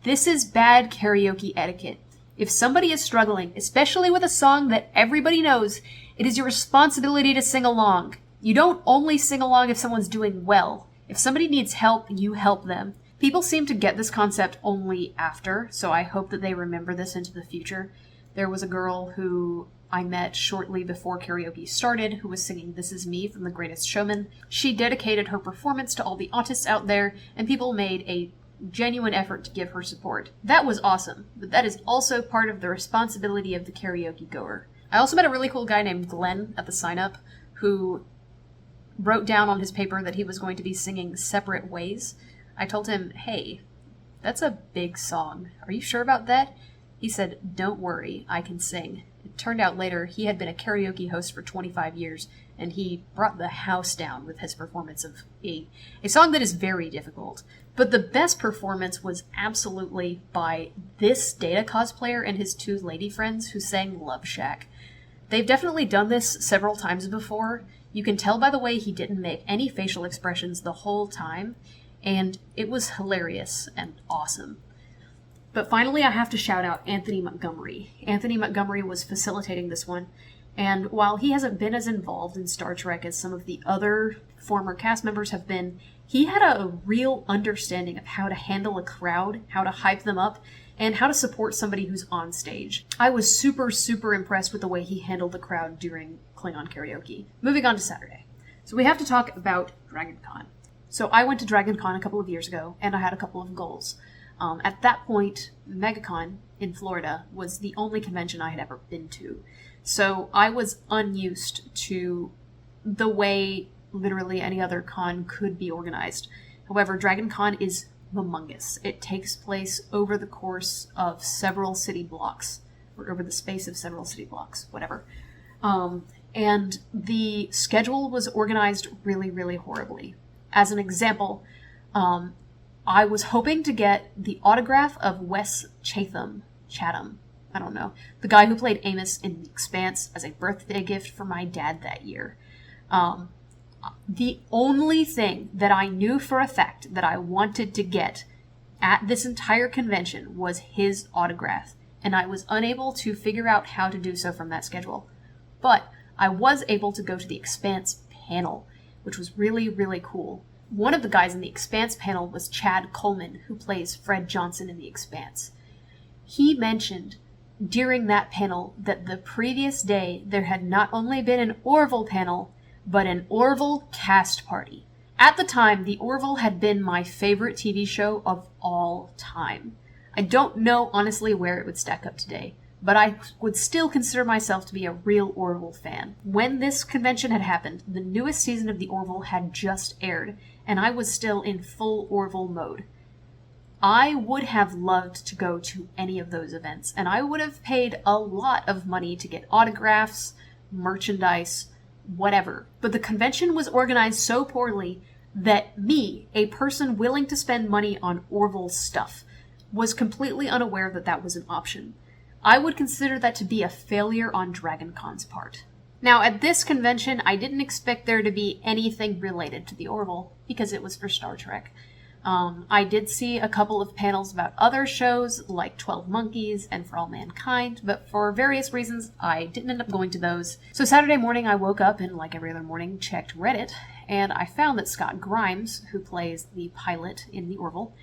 This is bad karaoke etiquette. If somebody is struggling, especially with a song that everybody knows, it is your responsibility to sing along. You don't only sing along if someone's doing well. If somebody needs help, you help them. People seem to get this concept only after, so I hope that they remember this into the future. There was a girl who I met shortly before karaoke started who was singing This Is Me from The Greatest Showman. She dedicated her performance to all the autists out there, and people made a genuine effort to give her support. That was awesome, but that is also part of the responsibility of the karaoke goer. I also met a really cool guy named Glenn at the sign-up who wrote down on his paper that he was going to be singing Separate Ways. I told him, hey, that's a big song. Are you sure about that? He said, don't worry, I can sing. It turned out later he had been a karaoke host for 25 years, and he brought the house down with his performance of a song that is very difficult. But the best performance was absolutely by this Data cosplayer and his 2 lady friends who sang Love Shack. They've definitely done this several times before. You can tell by the way he didn't make any facial expressions the whole time, and it was hilarious and awesome. But finally, I have to shout out Anthony Montgomery. Anthony Montgomery was facilitating this one, and while he hasn't been as involved in Star Trek as some of the other former cast members have been, he had a real understanding of how to handle a crowd, how to hype them up, and how to support somebody who's on stage. I was super, super impressed with the way he handled the crowd during Klingon karaoke. Moving on to Saturday. So we have to talk about DragonCon. So I went to DragonCon a couple of years ago, and I had a couple of goals. At that point, MegaCon in Florida was the only convention I had ever been to. So I was unused to the way literally any other con could be organized. However, DragonCon is humongous. It takes place over the course of several city blocks, or over the space of several city blocks, whatever. And the schedule was organized really, really horribly. As an example, I was hoping to get the autograph of Wes Chatham, I don't know, the guy who played Amos in The Expanse, as a birthday gift for my dad that year. The only thing that I knew for a fact that I wanted to get at this entire convention was his autograph, and I was unable to figure out how to do so from that schedule. But I was able to go to the Expanse panel, which was really, really cool. One of the guys in the Expanse panel was Chad Coleman, who plays Fred Johnson in The Expanse. He mentioned during that panel that the previous day there had not only been an Orville panel, but an Orville cast party. At the time, the Orville had been my favorite TV show of all time. I don't know honestly where it would stack up today, but I would still consider myself to be a real Orville fan. When this convention had happened, the newest season of the Orville had just aired, and I was still in full Orville mode. I would have loved to go to any of those events, and I would have paid a lot of money to get autographs, merchandise, whatever. But the convention was organized so poorly that me, a person willing to spend money on Orville stuff, was completely unaware that that was an option. I would consider that to be a failure on DragonCon's part. Now, at this convention, I didn't expect there to be anything related to the Orville, because it was for Star Trek. I did see a couple of panels about other shows, like 12 Monkeys and For All Mankind, but for various reasons, I didn't end up going to those. So Saturday morning, I woke up and, like every other morning, checked Reddit, and I found that Scott Grimes, who plays the pilot in the Orville,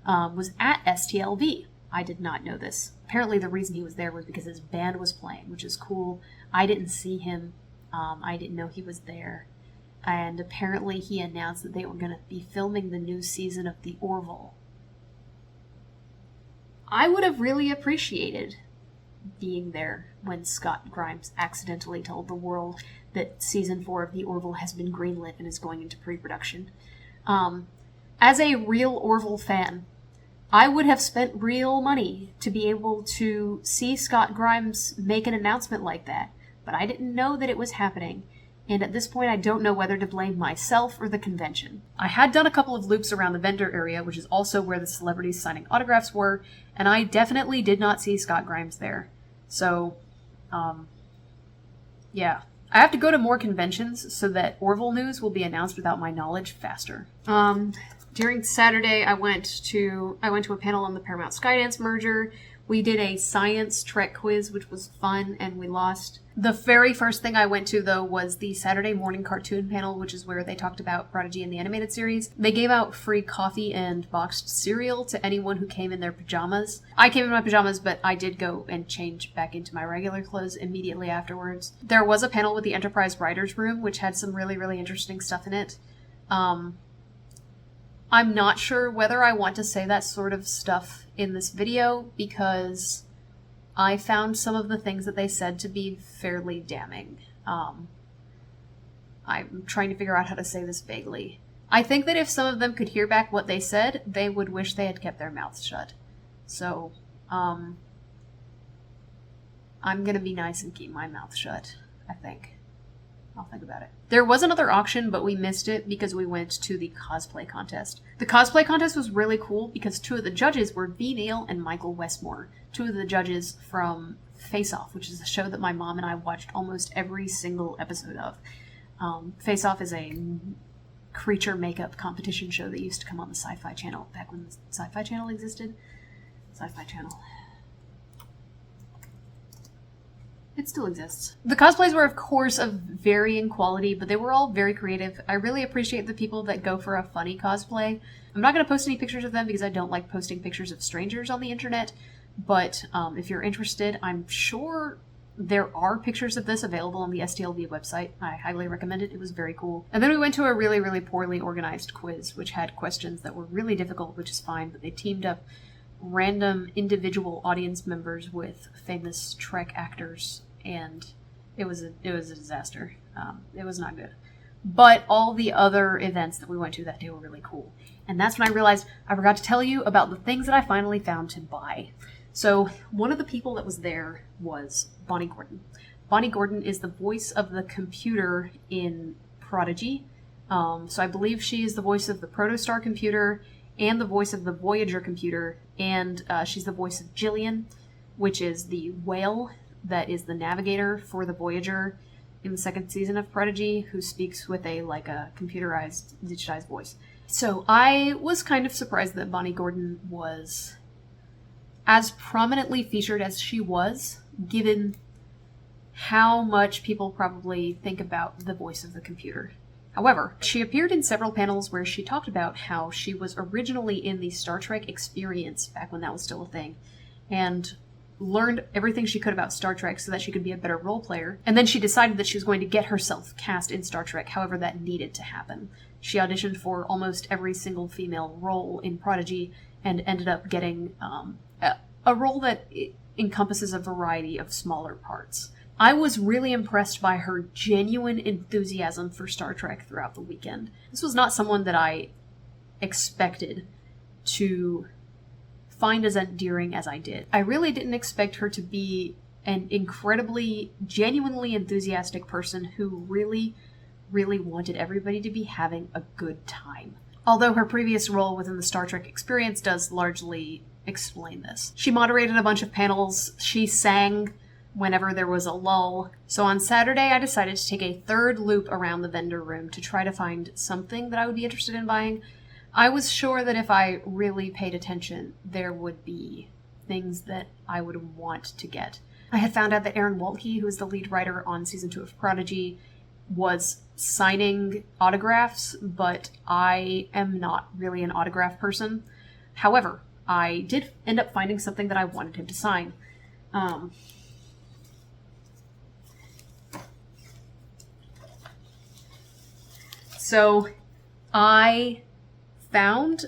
was at STLV. I did not know this. Apparently the reason he was there was because his band was playing, which is cool. I didn't see him. I didn't know he was there. And apparently he announced that they were going to be filming the new season of The Orville. I would have really appreciated being there when Scott Grimes accidentally told the world that season 4 of The Orville has been greenlit and is going into pre-production. As a real Orville fan, I would have spent real money to be able to see Scott Grimes make an announcement like that, but I didn't know that it was happening. And at this point, I don't know whether to blame myself or the convention. I had done a couple of loops around the vendor area, which is also where the celebrities signing autographs were, and I definitely did not see Scott Grimes there. So, yeah. I have to go to more conventions so that Orville news will be announced without my knowledge faster. During Saturday, I went to a panel on the Paramount Skydance merger. We did a science Trek quiz, which was fun, and we lost. The very first thing I went to, though, was the Saturday morning cartoon panel, which is where they talked about Prodigy and the animated series. They gave out free coffee and boxed cereal to anyone who came in their pajamas. I came in my pajamas, but I did go and change back into my regular clothes immediately afterwards. There was a panel with the Enterprise Writers' Room, which had some really, really interesting stuff in it. I'm not sure whether I want to say that sort of stuff in this video, because I found some of the things that they said to be fairly damning. I'm trying to figure out how to say this vaguely. I think that if some of them could hear back what they said, they would wish they had kept their mouths shut. So, I'm gonna be nice and keep my mouth shut, I think. I'll think about it. There was another auction, but we missed it because we went to the cosplay contest. The cosplay contest was really cool because two of the judges were V. Neil and Michael Westmore, two of the judges from Face Off, which is a show that my mom and I watched almost every single episode of. Face Off is a creature makeup competition show that used to come on the Sci-Fi Channel back when the Sci-Fi Channel existed. Sci-Fi Channel. It still exists. The cosplays were, of course, of varying quality, but they were all very creative. I really appreciate the people that go for a funny cosplay. I'm not going to post any pictures of them because I don't like posting pictures of strangers on the internet, but if you're interested, I'm sure there are pictures of this available on the STLV website. I highly recommend it. It was very cool. And then we went to a really, really poorly organized quiz, which had questions that were really difficult, which is fine, but they teamed up random individual audience members with famous Trek actors, and it was a disaster. It was not good. But all the other events that we went to that day were really cool. And that's when I realized I forgot to tell you about the things that I finally found to buy. So one of the people that was there was Bonnie Gordon. Bonnie Gordon is the voice of the computer in Prodigy. So I believe she is the voice of the Protostar computer and the voice of the Voyager computer, and she's the voice of Jillian, which is the whale that is the navigator for the Voyager in the second season of Prodigy, who speaks with a computerized, digitized voice. So I was kind of surprised that Bonnie Gordon was as prominently featured as she was, given how much people probably think about the voice of the computer. However, she appeared in several panels where she talked about how she was originally in the Star Trek experience back when that was still a thing, and learned everything she could about Star Trek so that she could be a better role player. And then she decided that she was going to get herself cast in Star Trek, however that needed to happen. She auditioned for almost every single female role in Prodigy and ended up getting a role that encompasses a variety of smaller parts. I was really impressed by her genuine enthusiasm for Star Trek throughout the weekend. This was not someone that I expected to find as endearing as I did. I really didn't expect her to be an incredibly, genuinely enthusiastic person who really, really wanted everybody to be having a good time. Although her previous role within the Star Trek experience does largely explain this. She moderated a bunch of panels. She sang whenever there was a lull. So on Saturday, I decided to take a third loop around the vendor room to try to find something that I would be interested in buying. I was sure that if I really paid attention, there would be things that I would want to get. I had found out that Aaron Waltke, who is the lead writer on Season 2 of Prodigy, was signing autographs, but I am not really an autograph person. However, I did end up finding something that I wanted him to sign. So I found...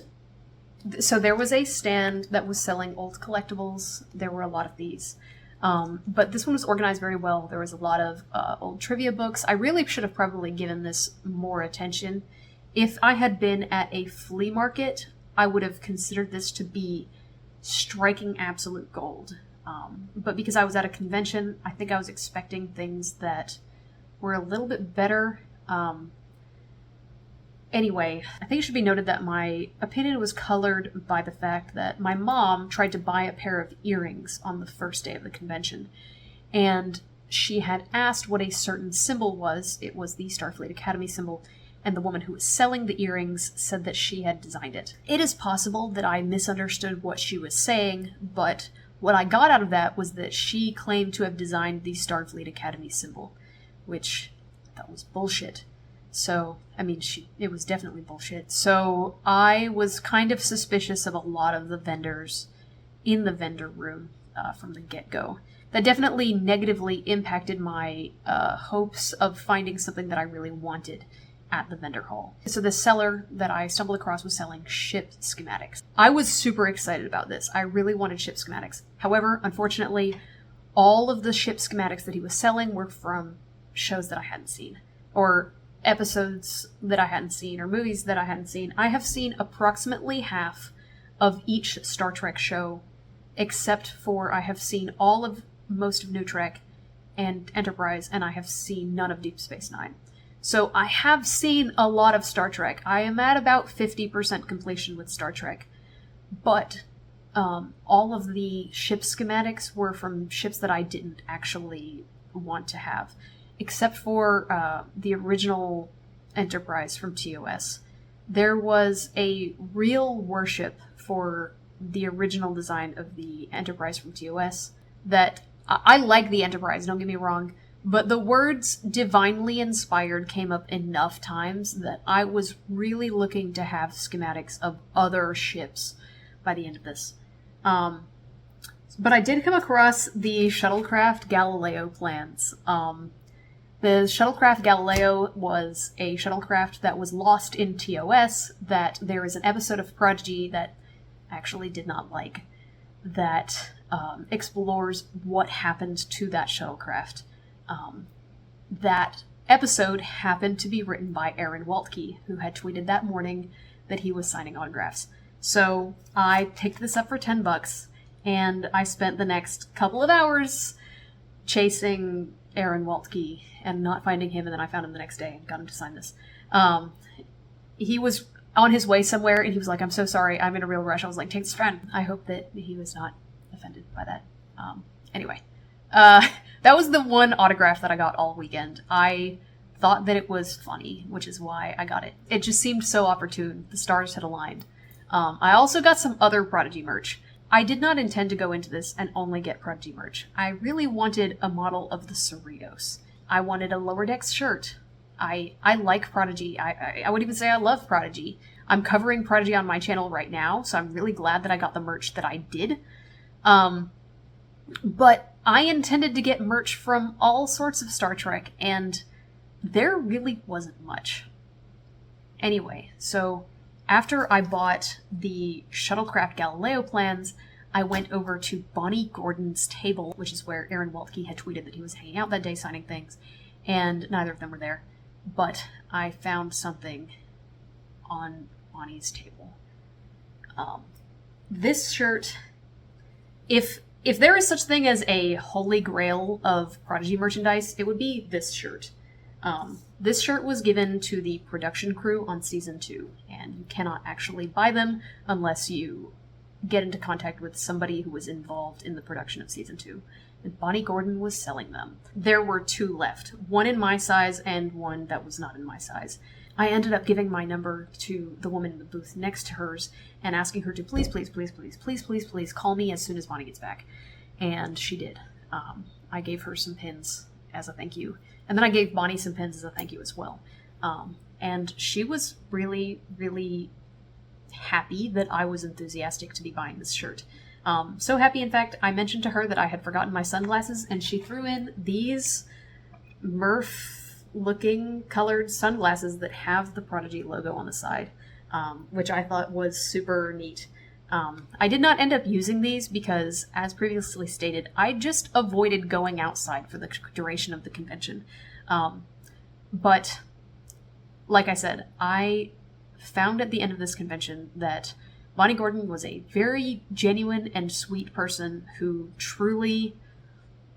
So there was a stand that was selling old collectibles. There were a lot of these. But this one was organized very well. There was a lot of old trivia books. I really should have probably given this more attention. If I had been at a flea market, I would have considered this to be striking absolute gold. But because I was at a convention, I think I was expecting things that were a little bit better. Anyway, I think it should be noted that my opinion was colored by the fact that my mom tried to buy a pair of earrings on the first day of the convention, and she had asked what a certain symbol was. It was the Starfleet Academy symbol, and the woman who was selling the earrings said that she had designed it. It is possible that I misunderstood what she was saying, but what I got out of that was that she claimed to have designed the Starfleet Academy symbol, which I thought was bullshit. So, I mean, it was definitely bullshit. So I was kind of suspicious of a lot of the vendors in the vendor room from the get-go. That definitely negatively impacted my hopes of finding something that I really wanted at the vendor hall. So the seller that I stumbled across was selling ship schematics. I was super excited about this. I really wanted ship schematics. However, unfortunately, all of the ship schematics that he was selling were from shows that I hadn't seen, or episodes that I hadn't seen, or movies that I hadn't seen. I have seen approximately half of each Star Trek show, except for I have seen most of New Trek and Enterprise, and I have seen none of Deep Space Nine. So I have seen a lot of Star Trek. I am at about 50% completion with Star Trek, but all of the ship schematics were from ships that I didn't actually want to have, except for the original Enterprise from TOS. There was a real worship for the original design of the Enterprise from TOS that I like the Enterprise, don't get me wrong, but the words divinely inspired came up enough times that I was really looking to have schematics of other ships by the end of this. But I did come across the Shuttlecraft Galileo plans. The Shuttlecraft Galileo was a shuttlecraft that was lost in TOS, that there is an episode of Prodigy that I actually did not like, that explores what happened to that shuttlecraft. That episode happened to be written by Aaron Waltke, who had tweeted that morning that he was signing autographs. So I picked this up for $10, and I spent the next couple of hours chasing Aaron Waltke and not finding him, and then I found him the next day and got him to sign this. He was on his way somewhere, and he was like, "I'm so sorry, I'm in a real rush." I was like, "Take this friend." I hope that he was not offended by that. Anyway, that was the one autograph that I got all weekend. I thought that it was funny, which is why I got it. It just seemed so opportune. The stars had aligned. I also got some other Prodigy merch. I did not intend to go into this and only get Prodigy merch. I really wanted a model of the Cerritos. I wanted a Lower Decks shirt. I like Prodigy. I would even say I love Prodigy. I'm covering Prodigy on my channel right now, so I'm really glad that I got the merch that I did. But I intended to get merch from all sorts of Star Trek, and there really wasn't much. Anyway, so after I bought the Shuttlecraft Galileo plans, I went over to Bonnie Gordon's table, which is where Aaron Waltke had tweeted that he was hanging out that day signing things, and neither of them were there. But I found something on Bonnie's table. This shirt, if there is such thing as a holy grail of Prodigy merchandise, it would be this shirt. This shirt was given to the production crew on Season 2, and you cannot actually buy them unless you get into contact with somebody who was involved in the production of Season 2. And Bonnie Gordon was selling them. There were 2 left, one in my size and one that was not in my size. I ended up giving my number to the woman in the booth next to hers and asking her to please call me as soon as Bonnie gets back. And she did. I gave her some pins as a thank you. And then I gave Bonnie some pins as a thank you as well. And she was really, really happy that I was enthusiastic to be buying this shirt. So happy, in fact, I mentioned to her that I had forgotten my sunglasses, and she threw in these Murph looking colored sunglasses that have the Prodigy logo on the side, which I thought was super neat. I did not end up using these because, as previously stated, I just avoided going outside for the duration of the convention. But, like I said, I found at the end of this convention that Bonnie Gordon was a very genuine and sweet person who truly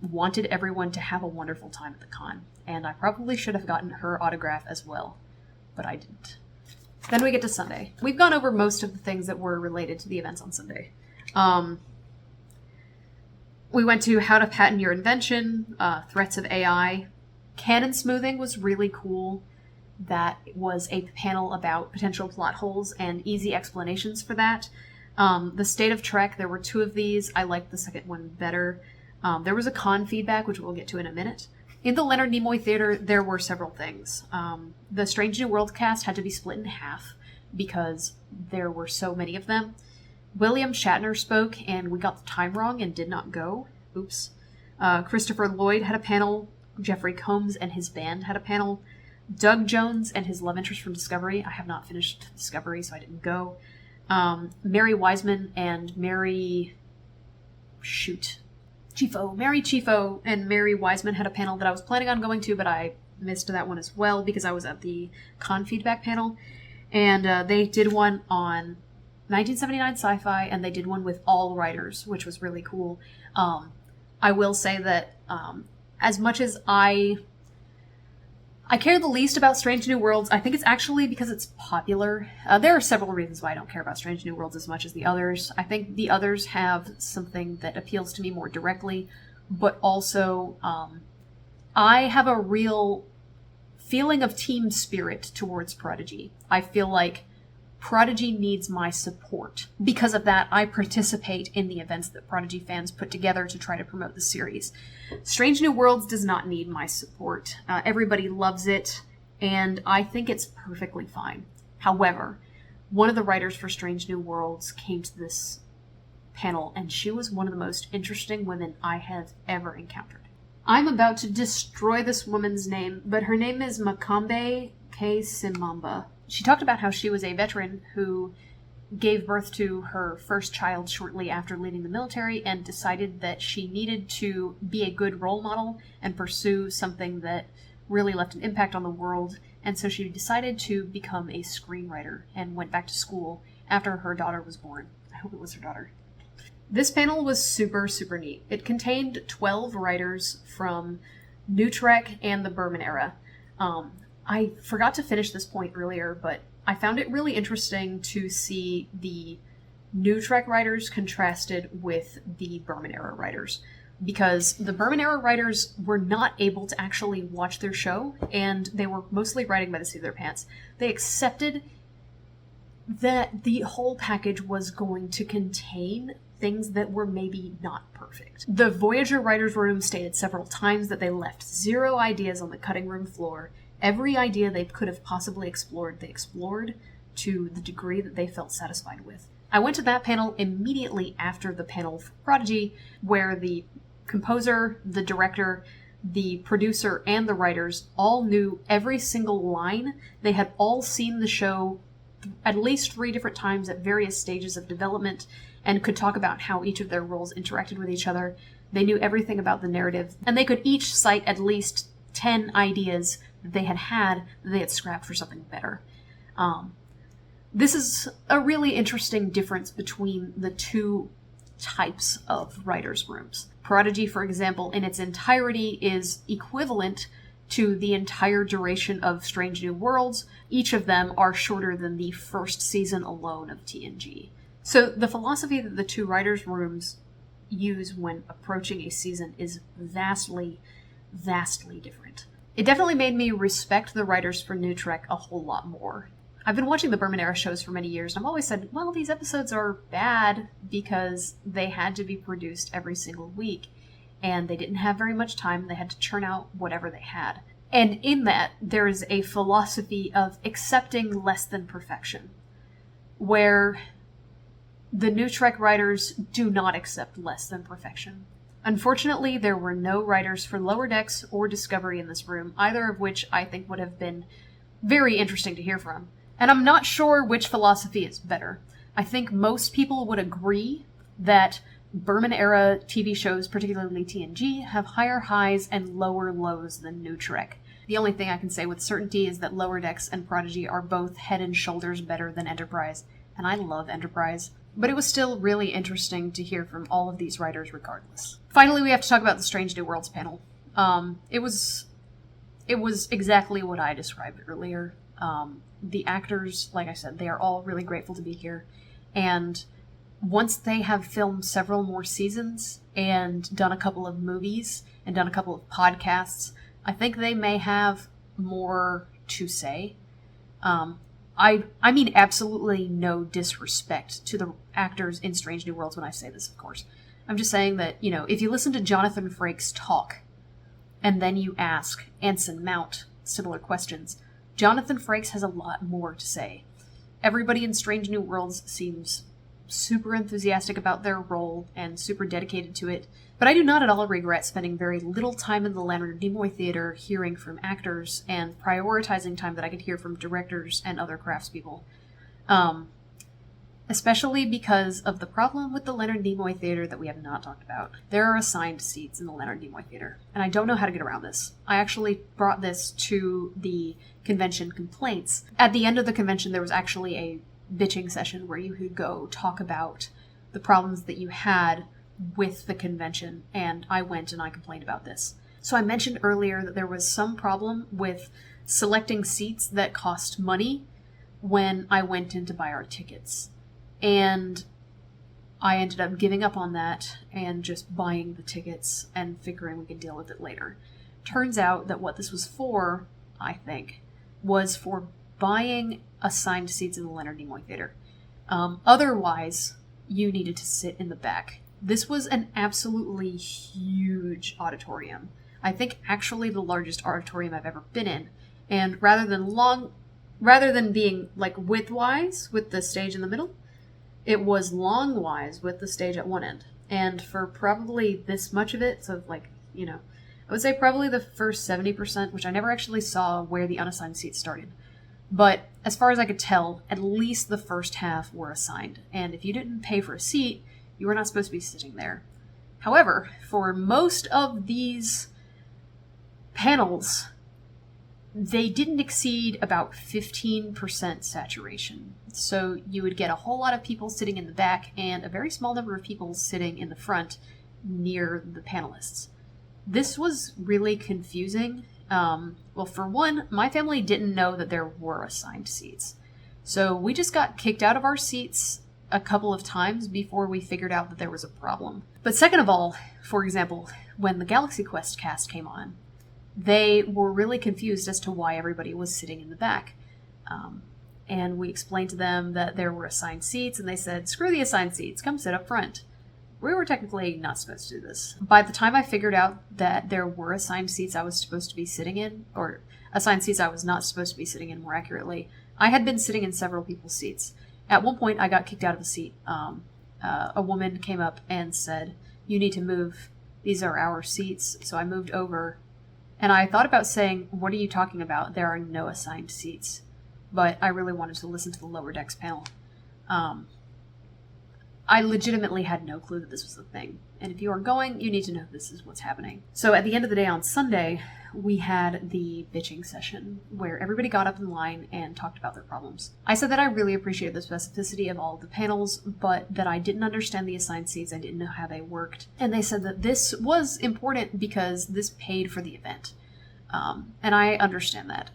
wanted everyone to have a wonderful time at the con. And I probably should have gotten her autograph as well, but I didn't. Then we get to Sunday. We've gone over most of the things that were related to the events on Sunday. We went to How to Patent Your Invention, Threats of AI. Canon smoothing was really cool. That was a panel about potential plot holes and easy explanations for that. The State of Trek, there were 2 of these. I liked the second one better. There was a con feedback, which we'll get to in a minute. In the Leonard Nimoy Theater, there were several things. The Strange New Worlds cast had to be split in half because there were so many of them. William Shatner spoke, and we got the time wrong and did not go. Oops. Christopher Lloyd had a panel. Jeffrey Combs and his band had a panel. Doug Jones and his love interest from Discovery. I have not finished Discovery, so I didn't go. Mary Wiseman and Mary Chieffo and Mary Wiseman had a panel that I was planning on going to, but I missed that one as well because I was at the con feedback panel. And they did one on 1979 sci-fi, and they did one with all writers, which was really cool. I will say that as much as I care the least about Strange New Worlds, I think it's actually because it's popular. There are several reasons why I don't care about Strange New Worlds as much as the others. I think the others have something that appeals to me more directly, but also I have a real feeling of team spirit towards Prodigy. I feel like Prodigy needs my support. Because of that, I participate in the events that Prodigy fans put together to try to promote the series. Strange New Worlds does not need my support. Everybody loves it, and I think it's perfectly fine. However, one of the writers for Strange New Worlds came to this panel, and she was one of the most interesting women I have ever encountered. I'm about to destroy this woman's name, but her name is Makambe K. Simamba. She talked about how she was a veteran who gave birth to her first child shortly after leaving the military and decided that she needed to be a good role model and pursue something that really left an impact on the world. And so she decided to become a screenwriter and went back to school after her daughter was born. I hope it was her daughter. This panel was super, super neat. It contained 12 writers from New Trek and the Berman era. I forgot to finish this point earlier, but I found it really interesting to see the New Trek writers contrasted with the Berman era writers, because the Berman era writers were not able to actually watch their show, and they were mostly writing by the seat of their pants. They accepted that the whole package was going to contain things that were maybe not perfect. The Voyager writers' room stated several times that they left 0 ideas on the cutting room floor. Every idea they could have possibly explored, they explored to the degree that they felt satisfied with. I went to that panel immediately after the panel for Prodigy, where the composer, the director, the producer, and the writers all knew every single line. They had all seen the show at least 3 different times at various stages of development and could talk about how each of their roles interacted with each other. They knew everything about the narrative, and they could each cite at least 10 ideas that they had that they had scrapped for something better. This is a really interesting difference between the 2 types of writers' rooms. Prodigy, for example, in its entirety is equivalent to the entire duration of Strange New Worlds. Each of them are shorter than the first season alone of TNG. So the philosophy that the 2 writers' rooms use when approaching a season is vastly, vastly different. It definitely made me respect the writers for New Trek a whole lot more. I've been watching the Berman era shows for many years, and I've always said, well, these episodes are bad because they had to be produced every single week, and they didn't have very much time. They had to churn out whatever they had. And in that, there is a philosophy of accepting less than perfection, where the New Trek writers do not accept less than perfection. Unfortunately, there were no writers for Lower Decks or Discovery in this room, either of which I think would have been very interesting to hear from. And I'm not sure which philosophy is better. I think most people would agree that Berman-era TV shows, particularly TNG, have higher highs and lower lows than New Trek. The only thing I can say with certainty is that Lower Decks and Prodigy are both head and shoulders better than Enterprise, and I love Enterprise. But it was still really interesting to hear from all of these writers regardless. Finally, we have to talk about the Strange New Worlds panel. It was exactly what I described earlier. The actors, like I said, they are all really grateful to be here, and once they have filmed several more seasons and done a couple of movies and done a couple of podcasts, I think they may have more to say. I mean absolutely no disrespect to the actors in Strange New Worlds when I say this, of course. I'm just saying that, if you listen to Jonathan Frakes talk, and then you ask Anson Mount similar questions, Jonathan Frakes has a lot more to say. Everybody in Strange New Worlds seems super enthusiastic about their role and super dedicated to it, but I do not at all regret spending very little time in the Leonard Nimoy Theater hearing from actors and prioritizing time that I could hear from directors and other craftspeople. Especially because of the problem with the Leonard Nimoy Theater that we have not talked about. There are assigned seats in the Leonard Nimoy Theater, and I don't know how to get around this. I actually brought this to the convention complaints. At the end of the convention, there was actually a bitching session where you could go talk about the problems that you had with the convention, and I went and I complained about this. So I mentioned earlier that there was some problem with selecting seats that cost money when I went in to buy our tickets. And I ended up giving up on that and just buying the tickets and figuring we could deal with it later. Turns out that what this was for, I think, was for buying assigned seats in the Leonard Nimoy Theater. Otherwise, you needed to sit in the back. This was an absolutely huge auditorium. I think actually the largest auditorium I've ever been in. And rather than being like widthwise with the stage in the middle, it was longwise with the stage at one end. And for probably this much of it, so I would say probably the first 70%, which I never actually saw where the unassigned seats started. But as far as I could tell, at least the first half were assigned. And if you didn't pay for a seat, you were not supposed to be sitting there. However, for most of these panels, they didn't exceed about 15% saturation. So you would get a whole lot of people sitting in the back and a very small number of people sitting in the front near the panelists. This was really confusing. Well, for one, my family didn't know that there were assigned seats. So we just got kicked out of our seats a couple of times before we figured out that there was a problem. But second of all, for example, when the Galaxy Quest cast came on, they were really confused as to why everybody was sitting in the back. And we explained to them that there were assigned seats, and they said, screw the assigned seats, come sit up front. We were technically not supposed to do this. By the time I figured out that there were assigned seats I was supposed to be sitting in, or assigned seats I was not supposed to be sitting in more accurately, I had been sitting in several people's seats. At one point, I got kicked out of a seat. A woman came up and said, you need to move. These are our seats. So I moved over. And I thought about saying, what are you talking about? There are no assigned seats. But I really wanted to listen to the Lower Decks panel. I legitimately had no clue that this was a thing. And if you are going, you need to know this is what's happening. So at the end of the day on Sunday, we had the bitching session where everybody got up in line and talked about their problems. I said that I really appreciated the specificity of all of the panels, but that I didn't understand the assigned seats. I didn't know how they worked. And they said that this was important because this paid for the event. And I understand that.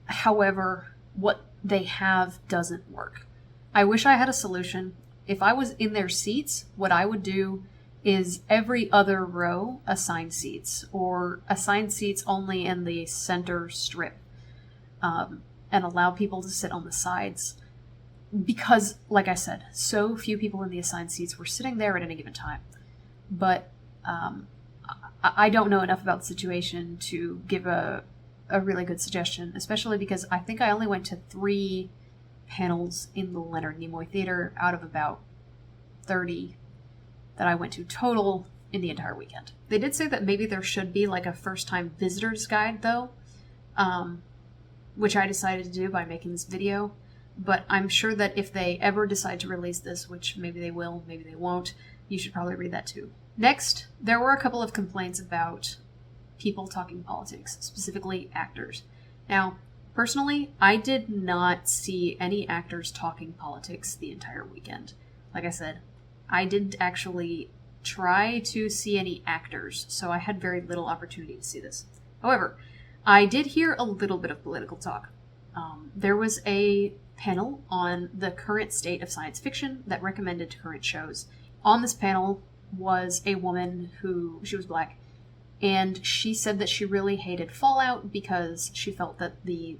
However, what they have doesn't work. I wish I had a solution. If I was in their seats, what I would do is every other row assigned seats, or assign seats only in the center strip, and allow people to sit on the sides. Because, like I said, so few people in the assigned seats were sitting there at any given time. But I don't know enough about the situation to give a really good suggestion, especially because I think I only went to 3 panels in the Leonard Nimoy Theater out of about 30 that I went to total in the entire weekend. They did say that maybe there should be like a first-time visitor's guide though, which I decided to do by making this video. But I'm sure that if they ever decide to release this, which maybe they will, maybe they won't, you should probably read that too. Next, there were a couple of complaints about people talking politics, specifically actors. Now, personally, I did not see any actors talking politics the entire weekend. Like I said, I didn't actually try to see any actors, so I had very little opportunity to see this. However, I did hear a little bit of political talk. There was a panel on the current state of science fiction that recommended current shows. On this panel was a woman she was black, and she said that she really hated Fallout because she felt that the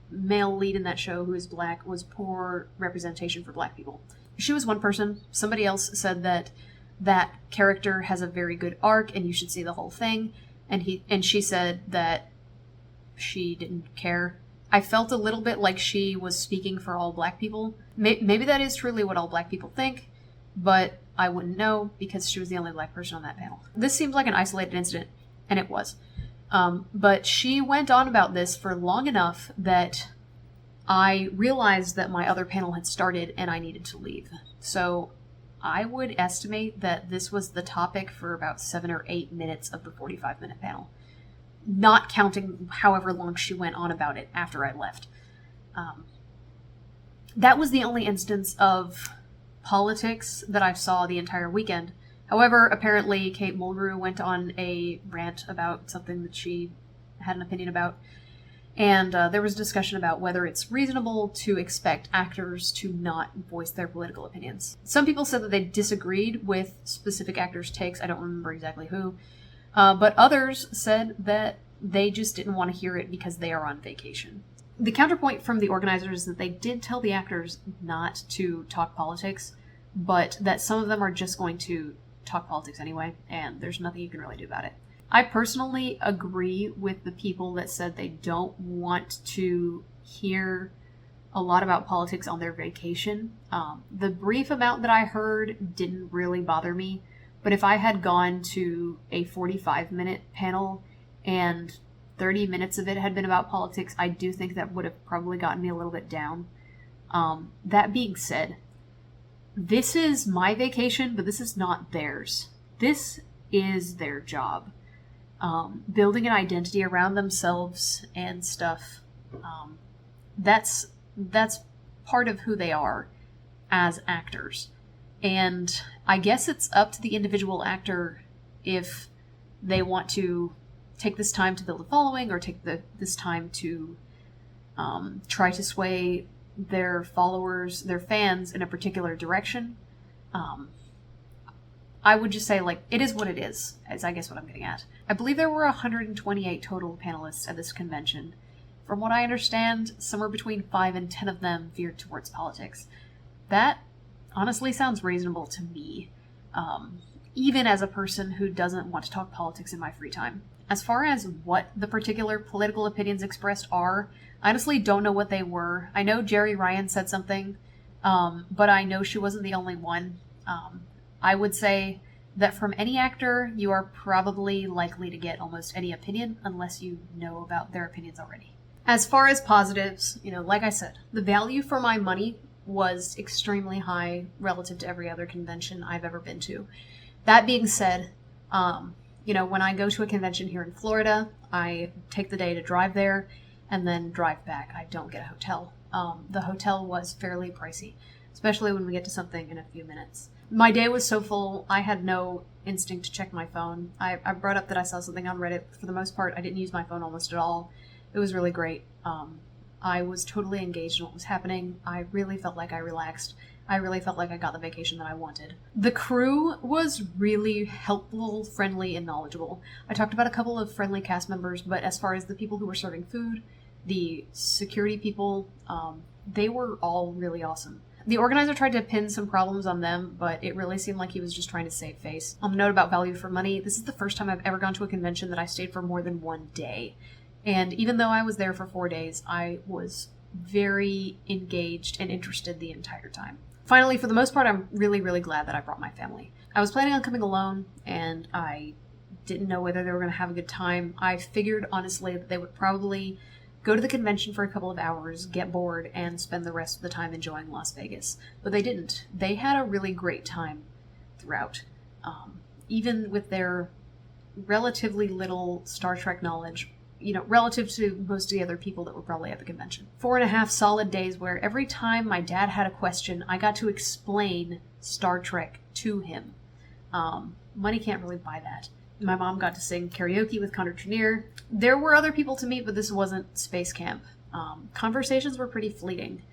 male lead in that show, who is black, was poor representation for black people. She was one person. Somebody else said that that character has a very good arc and you should see the whole thing, and she said that she didn't care. I felt a little bit like she was speaking for all black people. Maybe that is truly what all black people think, but I wouldn't know because she was the only black person on that panel. This seemed like an isolated incident, and it was. But she went on about this for long enough that I realized that my other panel had started and I needed to leave. So I would estimate that this was the topic for about 7 or 8 minutes of the 45-minute panel, not counting however long she went on about it after I left. That was the only instance of politics that I saw the entire weekend. However, apparently Kate Mulgrew went on a rant about something that she had an opinion about, and there was discussion about whether it's reasonable to expect actors to not voice their political opinions. Some people said that they disagreed with specific actors' takes. I don't remember exactly who. But others said that they just didn't want to hear it because they are on vacation. The counterpoint from the organizers is that they did tell the actors not to talk politics, but that some of them are just going to talk politics anyway, and there's nothing you can really do about it. I personally agree with the people that said they don't want to hear a lot about politics on their vacation. The brief amount that I heard didn't really bother me, but if I had gone to a 45-minute panel and 30 minutes of it had been about politics, I do think that would have probably gotten me a little bit down. That being said, this is my vacation, but this is not theirs. This is their job. Building an identity around themselves and stuff, that's part of who they are as actors. And I guess it's up to the individual actor if they want to take this time to build a following or take this time to try to sway their followers, their fans, in a particular direction. I would just say, like, it is what it is I guess what I'm getting at. I believe there were 128 total panelists at this convention. From what I understand, somewhere between 5 and 10 of them veered towards politics. That honestly sounds reasonable to me, even as a person who doesn't want to talk politics in my free time. As far as what the particular political opinions expressed are, I honestly don't know what they were. I know Jerry Ryan said something, but I know she wasn't the only one. I would say that from any actor, you are probably likely to get almost any opinion unless you know about their opinions already. As far as positives, like I said, the value for my money was extremely high relative to every other convention I've ever been to. That being said, when I go to a convention here in Florida, I take the day to drive there and then drive back. I don't get a hotel. The hotel was fairly pricey, especially when we get to something in a few minutes. My day was so full, I had no instinct to check my phone. I brought up that I saw something on Reddit. For the most part, I didn't use my phone almost at all. It was really great. I was totally engaged in what was happening. I really felt like I relaxed. I really felt like I got the vacation that I wanted. The crew was really helpful, friendly, and knowledgeable. I talked about a couple of friendly cast members, but as far as the people who were serving food, the security people, they were all really awesome. The organizer tried to pin some problems on them, but it really seemed like he was just trying to save face. On the note about value for money, this is the first time I've ever gone to a convention that I stayed for more than one day. And even though I was there for 4 days, I was very engaged and interested the entire time. Finally, for the most part, I'm really, really glad that I brought my family. I was planning on coming alone, and I didn't know whether they were going to have a good time. I figured, honestly, that they would probably go to the convention for a couple of hours, get bored, and spend the rest of the time enjoying Las Vegas. But they didn't. They had a really great time throughout. Even with their relatively little Star Trek knowledge, relative to most of the other people that were probably at the convention. 4.5 solid days where every time my dad had a question, I got to explain Star Trek to him. Money can't really buy that. My mom got to sing karaoke with Connor Trenier. There were other people to meet, but this wasn't space camp. Conversations were pretty fleeting.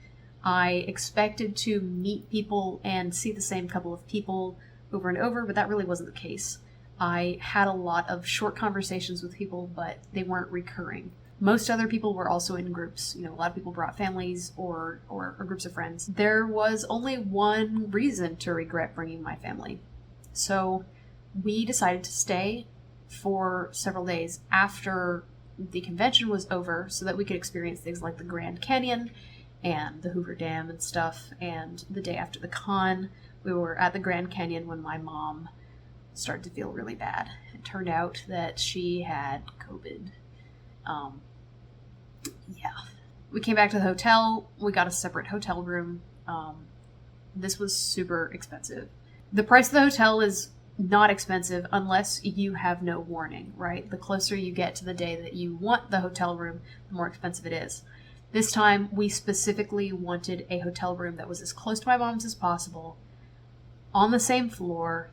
I expected to meet people and see the same couple of people over and over, but that really wasn't the case. I had a lot of short conversations with people, but they weren't recurring. Most other people were also in groups. A lot of people brought families or groups of friends. There was only one reason to regret bringing my family. So we decided to stay for several days after the convention was over so that we could experience things like the Grand Canyon and the Hoover Dam and stuff. And the day after the con, we were at the Grand Canyon when my mom started to feel really bad. It turned out that she had COVID. We came back to the hotel. We got a separate hotel room. This was super expensive. The price of the hotel is not expensive unless you have no warning, right? The closer you get to the day that you want the hotel room, the more expensive it is. This time, we specifically wanted a hotel room that was as close to my mom's as possible, on the same floor,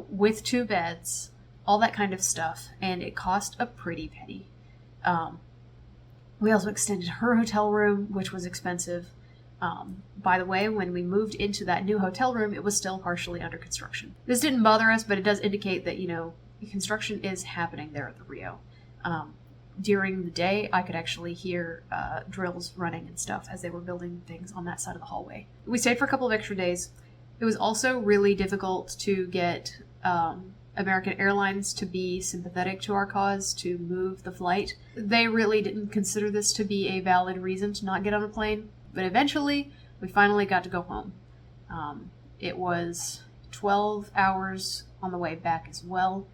with 2 beds, all that kind of stuff, and it cost a pretty penny. We also extended her hotel room, which was expensive. By the way, when we moved into that new hotel room, it was still partially under construction. This didn't bother us, but it does indicate that, construction is happening there at the Rio. During the day, I could actually hear drills running and stuff as they were building things on that side of the hallway. We stayed for a couple of extra days. It was also really difficult to get American Airlines to be sympathetic to our cause, to move the flight. They really didn't consider this to be a valid reason to not get on a plane, but eventually we finally got to go home. It was 12 hours on the way back as well.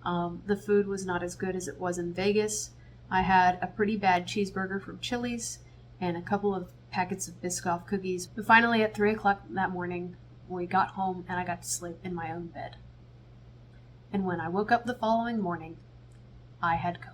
The food was not as good as it was in Vegas. I had a pretty bad cheeseburger from Chili's and a couple of packets of Biscoff cookies. But finally at 3 o'clock that morning, we got home and I got to sleep in my own bed. And when I woke up the following morning, I had COVID.